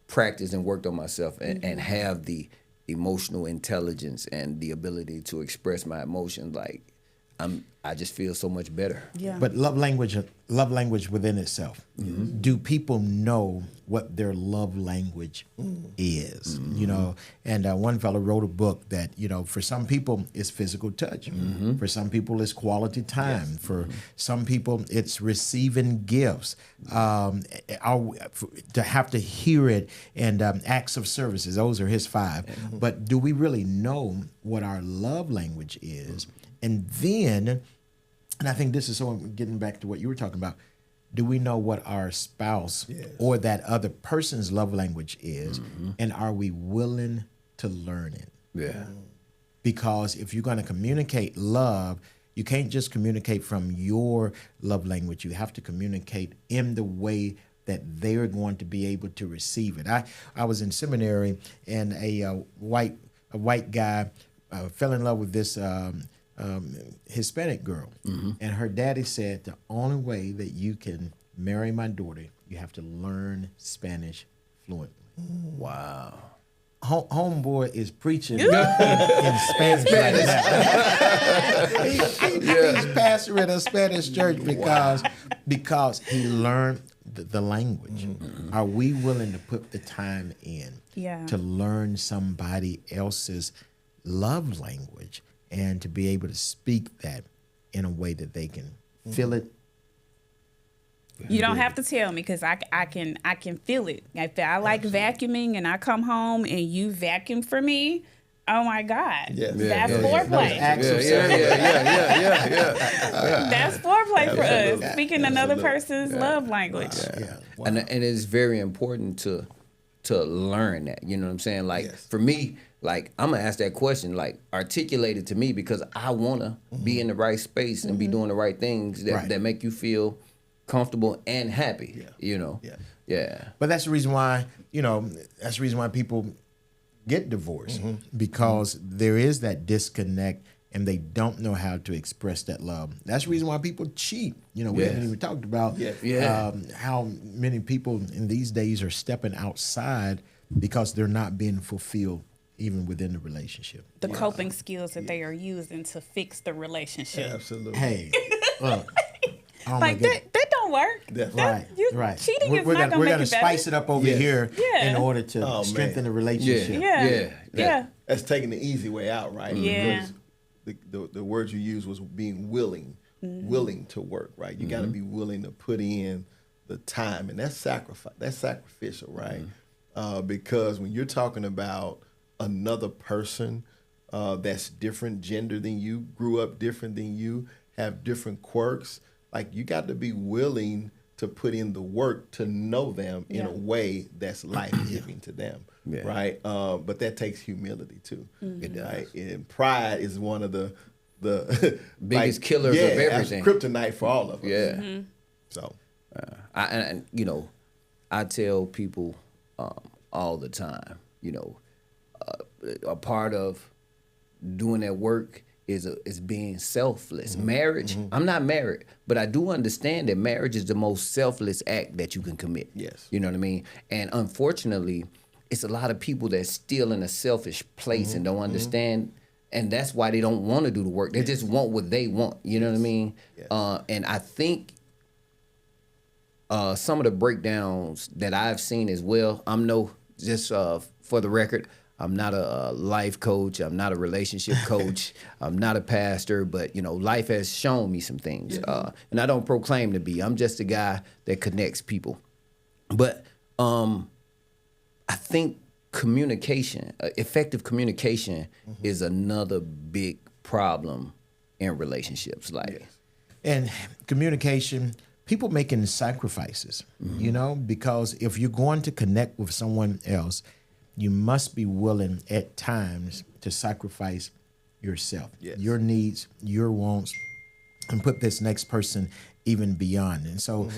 practiced and worked on myself and have the emotional intelligence and the ability to express my emotions, like I just feel so much better. Yeah. But love language within itself. Do people know what their love language is? And one fellow wrote a book that, for some people it's physical touch. For some people it's quality time. Yes. For some people it's receiving gifts. To have to hear it and acts of services. Those are his 5. But do we really know what our love language is? And then, and I think this is so getting back to what you were talking about, do we know what our spouse or that other person's love language is? And are we willing to learn it? Yeah. Because if you're going to communicate love, you can't just communicate from your love language. You have to communicate in the way that they're going to be able to receive it. I was in seminary, and a white guy fell in love with this Hispanic girl, and her daddy said the only way that you can marry my daughter, you have to learn Spanish fluently. Wow. Homeboy is preaching in Spanish right now. He's pastoring a Spanish church because he learned the language. Are we willing to put the time in to learn somebody else's love language and to be able to speak that in a way that they can feel it? You don't have to tell me, because I can feel it. If I like vacuuming and I come home and you vacuum for me, oh my God, that's foreplay. That's foreplay for us. Speaking another person's love language. Wow. And it's very important to learn that. You know what I'm saying? Like for me, like I'm gonna ask that question, like articulate it to me, because I wanna be in the right space and be doing the right things that make you feel comfortable and happy. But that's the reason why people get divorced, because there is that disconnect and they don't know how to express that love. That's the reason why people cheat. We haven't even talked about how many people in these days are stepping outside because they're not being fulfilled even within the relationship. The coping skills that they are using to fix the relationship. Absolutely. Hey, look. Like that don't work. Right. Cheating is not we're gonna make gonna it spice better. it up over here in order to strengthen the relationship. Yeah. That's taking the easy way out, right? Yeah. Because the word you used was being willing to work, right? You got to be willing to put in the time, and that's sacrifice. That's sacrificial, right? Because when you're talking about another person that's different gender than you, grew up different than you, have different quirks, like you got to be willing to put in the work to know them in a way that's life-giving to them, right? But that takes humility too. It does. Right? And pride is one of the biggest killers of everything. Kryptonite for all of us. Yeah. So, I tell people all the time, a part of doing that work is being selfless. Marriage, I'm not married, but I do understand that marriage is the most selfless act that you can commit. Yes. You know what I mean? And unfortunately, it's a lot of people that's still in a selfish place and don't understand, and that's why they don't want to do the work. They just want what they want. You know what I mean? Yes. And I think some of the breakdowns that I've seen as well, for the record, I'm not a life coach. I'm not a relationship coach. I'm not a pastor, but life has shown me some things, and I don't proclaim to be. I'm just a guy that connects people. But I think communication, effective communication, is another big problem in relationships. And communication, people making sacrifices, because if you're going to connect with someone else, you must be willing at times to sacrifice yourself, your needs, your wants, and put this next person even beyond. And so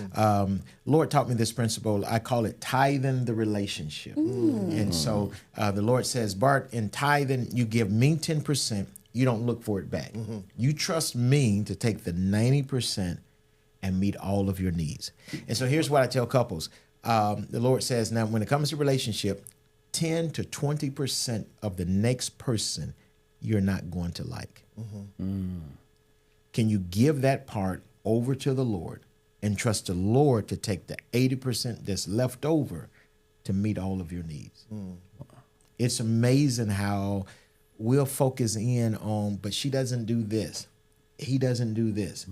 Lord taught me this principle. I call it tithing the relationship. And so the Lord says, Bart, in tithing, you give me 10%. You don't look for it back. You trust me to take the 90% and meet all of your needs. And so here's what I tell couples. The Lord says, now, when it comes to relationship, 10 to 20% of the next person you're not going to like. Can you give that part over to the Lord and trust the Lord to take the 80% that's left over to meet all of your needs? It's amazing how we'll focus in on, but she doesn't do this. He doesn't do this.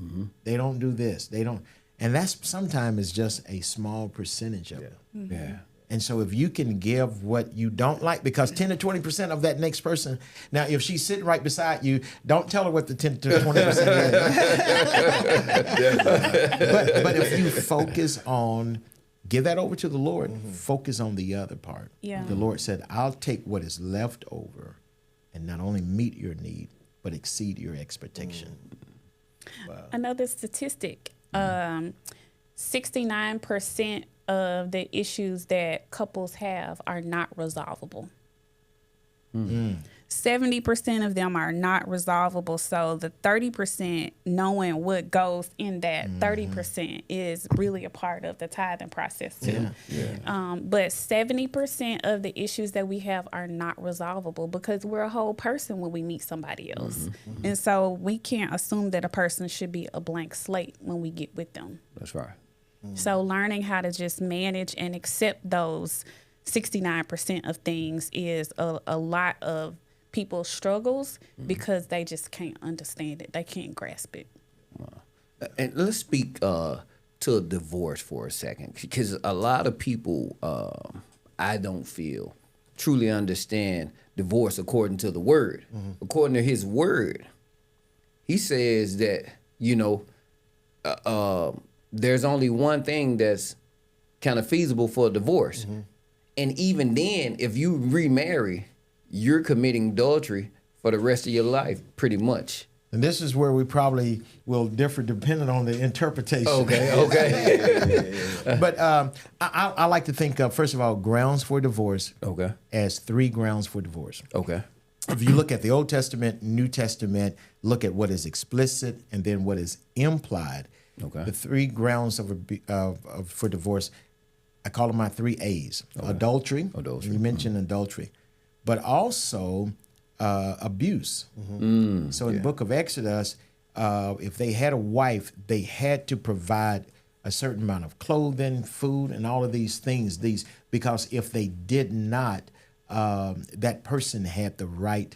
They don't do this. They don't. And that's sometimes is just a small percentage of it. Yeah. And so if you can give what you don't like, because 10 to 20% of that next person, now if she's sitting right beside you, don't tell her what the 10 to 20% is. but if you focus on, give that over to the Lord, focus on the other part. Yeah. The Lord said, I'll take what is left over and not only meet your need, but exceed your expectation. Wow. Another statistic, 69% of the issues that couples have are not resolvable. 70% of them are not resolvable. So the 30%, knowing what goes in that 30% is really a part of the tithing process too. But 70% of the issues that we have are not resolvable because we're a whole person when we meet somebody else. And so we can't assume that a person should be a blank slate when we get with them. That's right. So learning how to just manage and accept those 69% of things is a lot of people's struggles because they just can't understand it. They can't grasp it. And let's speak to divorce for a second, because a lot of people, I don't feel, truly understand divorce according to the word. According to his word, he says that, there's only one thing that's kind of feasible for a divorce. And even then, if you remarry, you're committing adultery for the rest of your life, pretty much. And this is where we probably will differ depending on the interpretation. Okay. But I like to think of, first of all, grounds for divorce as 3 grounds for divorce. Okay. If you look at the Old Testament, New Testament, look at what is explicit and then what is implied. The 3 grounds for divorce, I call them my 3 A's. Adultery. You mentioned adultery. But also abuse. So in the book of Exodus, if they had a wife, they had to provide a certain amount of clothing, food, and all of these things. Because if they did not, that person had the right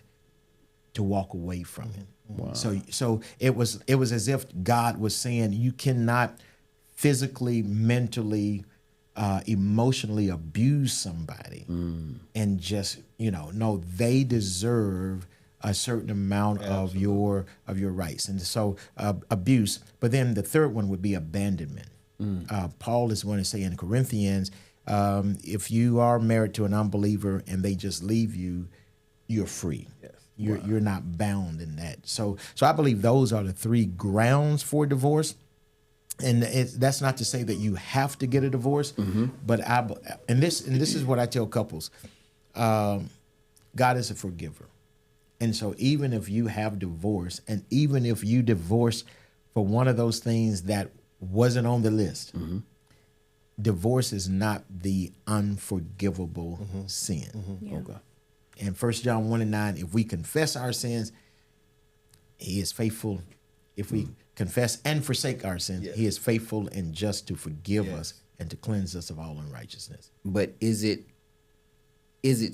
to walk away from it. Wow. So it was as if God was saying, you cannot physically, mentally, emotionally abuse somebody and just, no, they deserve a certain amount of your rights. And so abuse. But then the third one would be abandonment. Paul is going to say in Corinthians, if you are married to an unbeliever and they just leave you, you're free. You're not bound in that. So I believe those are the 3 grounds for divorce. And that's not to say that you have to get a divorce, but this is what I tell couples. God is a forgiver. And so even if you have divorce, and even if you divorce for one of those things that wasn't on the list, divorce is not the unforgivable sin. Okay. And 1 John 1:9, if we confess our sins, he is faithful. If we confess and forsake our sins, he is faithful and just to forgive us and to cleanse us of all unrighteousness. But is it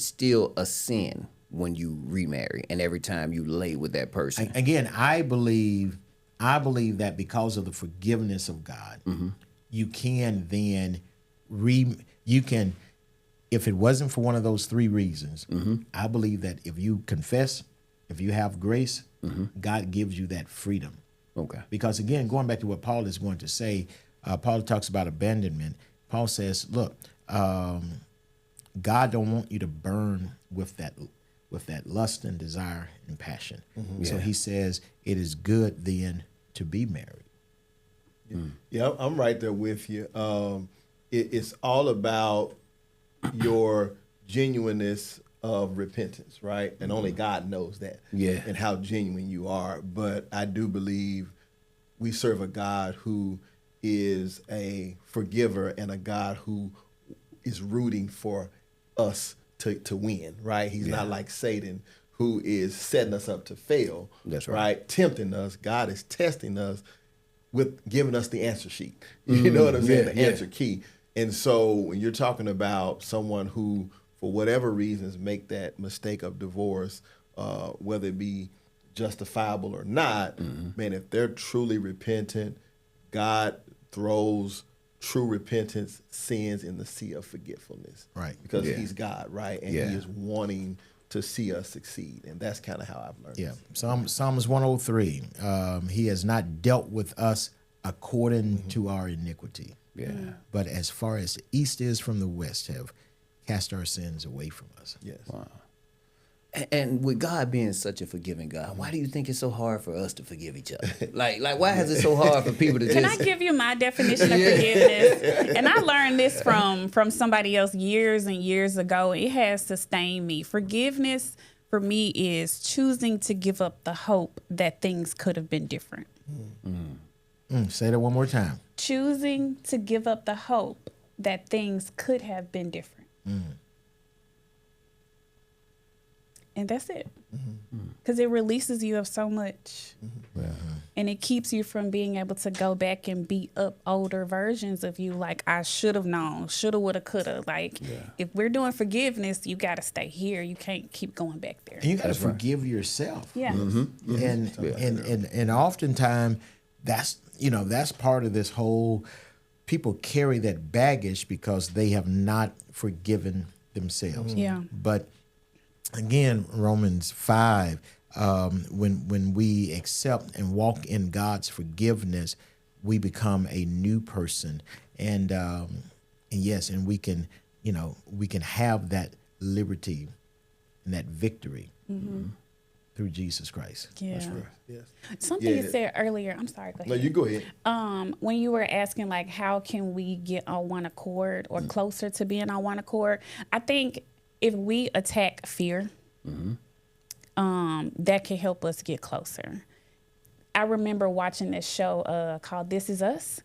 still a sin when you remarry and every time you lay with that person? Again, I believe that because of the forgiveness of God, you can then if it wasn't for one of those 3 reasons, I believe that if you confess, if you have grace, God gives you that freedom. Okay. Because again, going back to what Paul is going to say, Paul talks about abandonment. Paul says, look, God don't want you to burn with that lust and desire and passion. So he says it is good then to be married. Yeah, I'm right there with you. It's all about your genuineness of repentance, right? And only God knows that. Yeah. And how genuine you are. But I do believe we serve a God who is a forgiver and a God who is rooting for us to win, right? He's not like Satan, who is setting us up to fail. That's right. Tempting us. God is testing us with giving us the answer sheet. You know what I'm saying? The answer key. And so when you're talking about someone who, for whatever reasons, make that mistake of divorce, whether it be justifiable or not, man, if they're truly repentant, God throws true repentance sins in the sea of forgetfulness. Right. Because he's God, right? And he is wanting to see us succeed. And that's kind of how I've learned. Yeah. Psalms 103. He has not dealt with us according to our iniquity. Yeah. But as far as the east is from the west, have cast our sins away from us. Yes. Wow. And with God being such a forgiving God, why do you think it's so hard for us to forgive each other? Like why is it so hard for people to Can I give you my definition of forgiveness? And I learned this from somebody else years and years ago. It has sustained me. Forgiveness for me is choosing to give up the hope that things could have been different. Say that one more time. Choosing to give up the hope that things could have been different. And that's it. Because it releases you of so much. And it keeps you from being able to go back and beat up older versions of you like, I should have known, shoulda, woulda, coulda. Like, if we're doing forgiveness, you got to stay here. You can't keep going back there. And you got to forgive yourself. Yeah. And oftentimes that's part of this whole, people carry that baggage because they have not forgiven themselves. Yeah. But again, Romans 5, when we accept and walk in God's forgiveness, we become a new person. And yes, and we can have that liberty and that victory through Jesus Christ. Yeah. That's right. Yes. Something you said earlier, I'm sorry, go ahead. No, you go ahead. When you were asking, like, how can we get on one accord or closer to being on one accord, I think if we attack fear, that can help us get closer. I remember watching this show called This Is Us.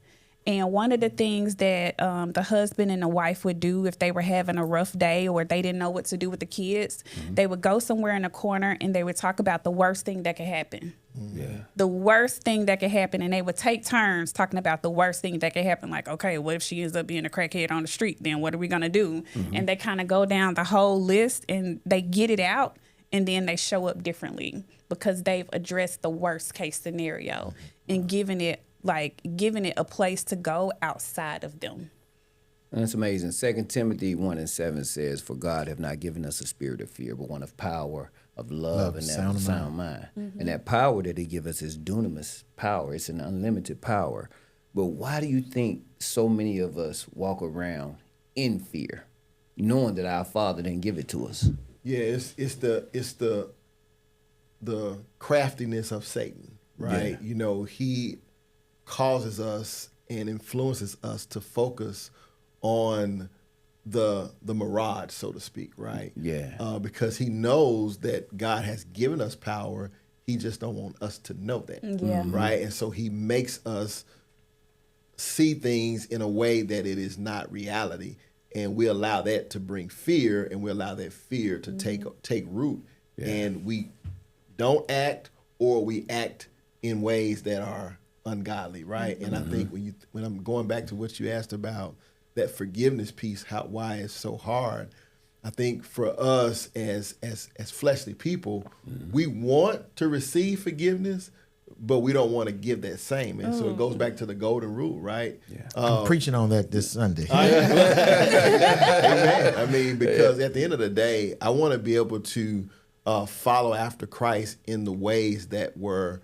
And one of the things that the husband and the wife would do if they were having a rough day or they didn't know what to do with the kids, they would go somewhere in a corner and they would talk about the worst thing that could happen. The worst thing that could happen. And they would take turns talking about the worst thing that could happen. Like, okay, what if she ends up being a crackhead on the street? Then what are we going to do? And they kind of go down the whole list and they get it out. And then they show up differently because they've addressed the worst case scenario and given it a place to go outside of them. And that's amazing. 2 Timothy 1:7 says, "For God have not given us a spirit of fear, but one of power, of love and of sound mind." And that power that he gives us is dunamis power. It's an unlimited power. But why do you think so many of us walk around in fear, knowing that our Father didn't give it to us? Yeah, it's the craftiness of Satan, right? Yeah. He causes us and influences us to focus on the mirage, so to speak, right? Yeah. Because he knows that God has given us power. He just don't want us to know that, right? And so he makes us see things in a way that it is not reality. And we allow that to bring fear, and we allow that fear to take root. Yeah. And we don't act, or we act in ways that are ungodly, right? And I think when I'm going back to what you asked about that forgiveness piece, why it's so hard, I think for us as fleshly people, we want to receive forgiveness, but we don't want to give that same. And so it goes back to the golden rule, right? Yeah. I'm preaching on that this Sunday. Amen. I mean, because at the end of the day, I want to be able to follow after Christ in the ways that were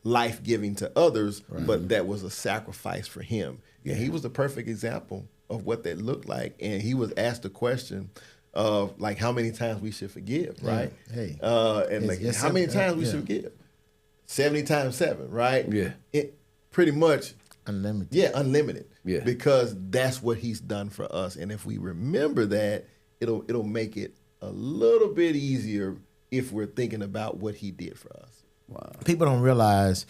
life-giving to others, but that was a sacrifice for him. Yeah. And he was the perfect example of what that looked like. And he was asked the question of, like, how many times we should forgive, right? Hey. And like, how many times we should forgive? 70 times 7, right? Yeah. It pretty much Unlimited. Yeah, unlimited. Yeah. Because that's what he's done for us. And if we remember that, it'll make it a little bit easier if we're thinking about what he did for us. Wow. People don't realize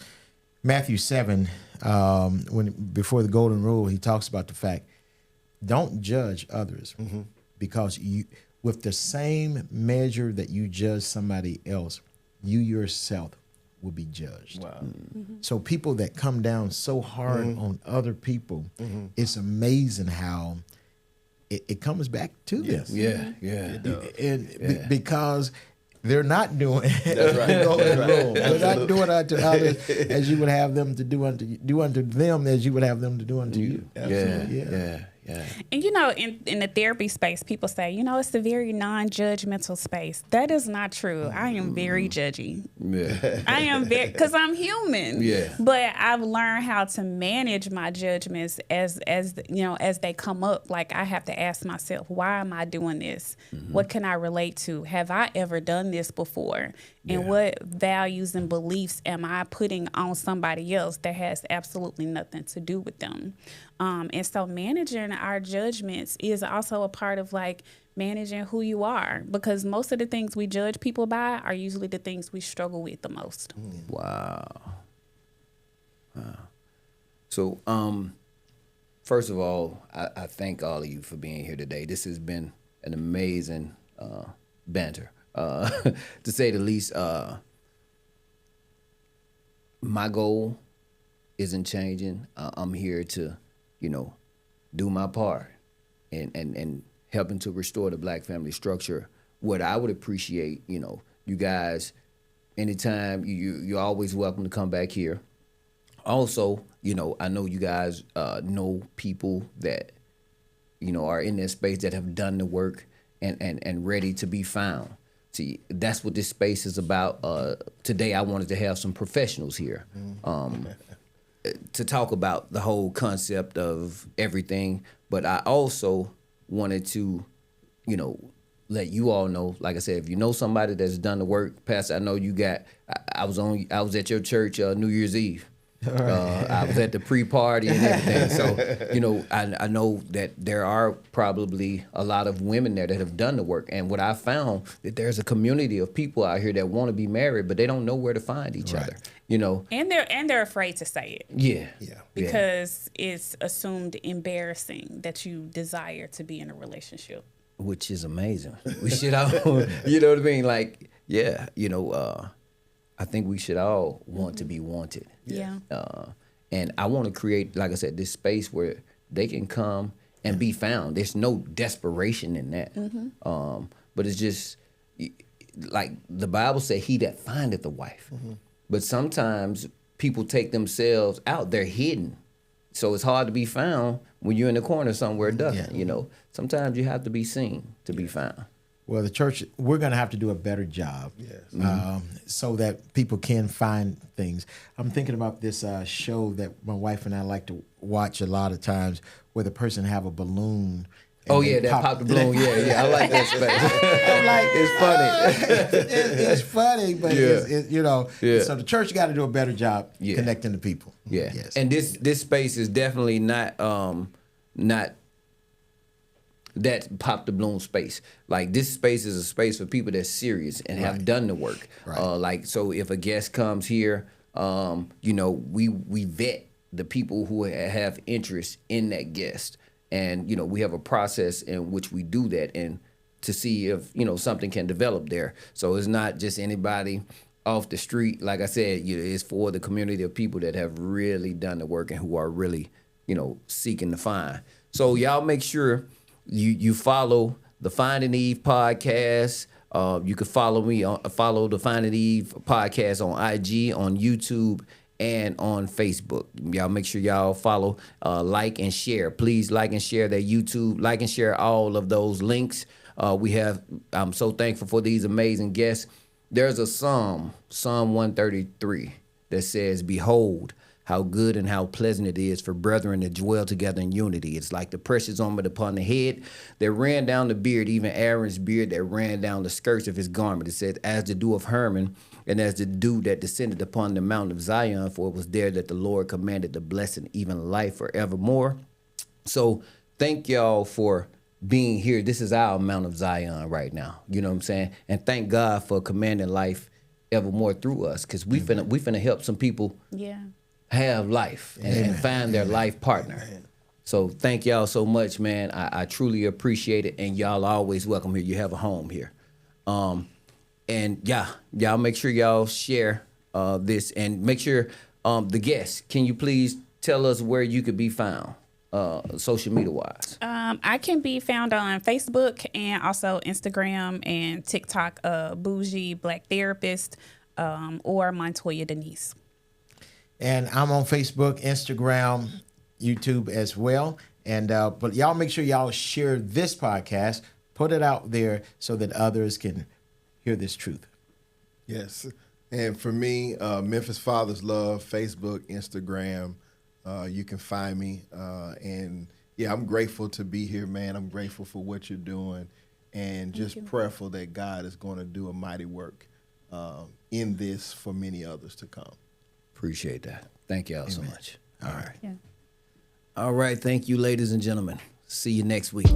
Matthew 7, before the golden rule, he talks about the fact, don't judge others because with the same measure that you judge somebody else, you yourself will be judged. Wow. So people that come down so hard on other people, it's amazing how it comes back to Yes. them. Yeah. Because they're not doing That's right. They're not doing unto others as you would have them to do unto them as you would have them to do unto you. Absolutely. Yeah. And you know, in the therapy space, people say, you know, it's a very non-judgmental space. That is not true. I am very judgy. Yeah. I am very, because I'm human. Yeah. But I've learned how to manage my judgments as you know, as they come up. Like I have to ask myself, why am I doing this? What can I relate to? Have I ever done this before? And what values and beliefs am I putting on somebody else that has absolutely nothing to do with them? And so managing our judgments is also a part of like managing who you are, because most of the things we judge people by are usually the things we struggle with the most. Wow. So, first of all, I thank all of you for being here today. This has been an amazing banter, to say the least. My goal isn't changing. I'm here to, do my part and helping to restore the Black family structure. What I would appreciate, you guys, anytime you're always welcome to come back here. Also, I know you guys know people that, are in this space that have done the work and ready to be found. See, that's what this space is about. Today, I wanted to have some professionals here to talk about the whole concept of everything. But I also wanted to, let you all know, like I said, if you know somebody that's done the work, Pastor, I know you got, I was at your church New Year's Eve. I was at the pre-party and everything. So, I know that there are probably a lot of women there that have done the work. And what I found, that there's a community of people out here that want to be married, but they don't know where to find each other, And they're afraid to say it. Yeah. Because it's assumed embarrassing that you desire to be in a relationship. Which is amazing. We should all, you know what I mean? Like, I think we should all want to be wanted. Yeah. And I want to create, like I said, this space where they can come and be found. There's no desperation in that. But it's just, like the Bible said, he that findeth a wife. But sometimes people take themselves out. They're hidden. So it's hard to be found when you're in the corner somewhere ducking, Sometimes you have to be seen to be found. Well, the church, we're going to have to do a better job so that people can find things. I'm thinking about this show that my wife and I like to watch a lot of times where the person have a balloon. Oh, yeah, that pop the balloon. Yeah. I like that space. I'm like, it's funny. It's funny, but, so the church got to do a better job connecting the people. Yeah. Yes. And this space is definitely not that pop the balloon space. Like, this space is a space for people that's serious and have done the work. Right. So if a guest comes here, we vet the people who have interest in that guest. And, we have a process in which we do that and to see if, something can develop there. So it's not just anybody off the street. Like I said, it's for the community of people that have really done the work and who are really, seeking to find. So y'all make sure you follow the Finding Eve podcast. You can follow me follow the Finding Eve podcast on IG, on YouTube, and on Facebook. Y'all make sure y'all follow, like and share. Please like and share that YouTube, like and share all of those links. I'm so thankful for these amazing guests. There's a Psalm 133 that says, "Behold, how good and how pleasant it is for brethren to dwell together in unity. It's like the precious ointment upon the head that ran down the beard, even Aaron's beard that ran down the skirts of his garment. It said, as the dew of Hermon, and as the dew that descended upon the mount of Zion, for it was there that the Lord commanded the blessing, even life forevermore. So thank y'all for being here. This is our Mount of Zion right now. You know what I'm saying? And thank God for commanding life evermore through us, because we finna help some people have life and find their life partner. So thank y'all so much, man. I truly appreciate it, and y'all are always welcome here. You have a home here. And y'all make sure y'all share this, and make sure the guests, can you please tell us where you could be found social media wise? I can be found on Facebook and also Instagram and TikTok, Bougie Black Therapist, or Montoyia Denise. And I'm on Facebook, Instagram, YouTube as well. And but y'all make sure y'all share this podcast, put it out there so that others can hear this truth. Yes. And for me, Memphis Fathers Love, Facebook, Instagram, you can find me. And yeah, I'm grateful to be here, man. I'm grateful for what you're doing, and just prayerful that God is going to do a mighty work in this for many others to come. Appreciate that. Thank y'all so much. All right. Yeah. All right. Thank you, ladies and gentlemen. See you next week.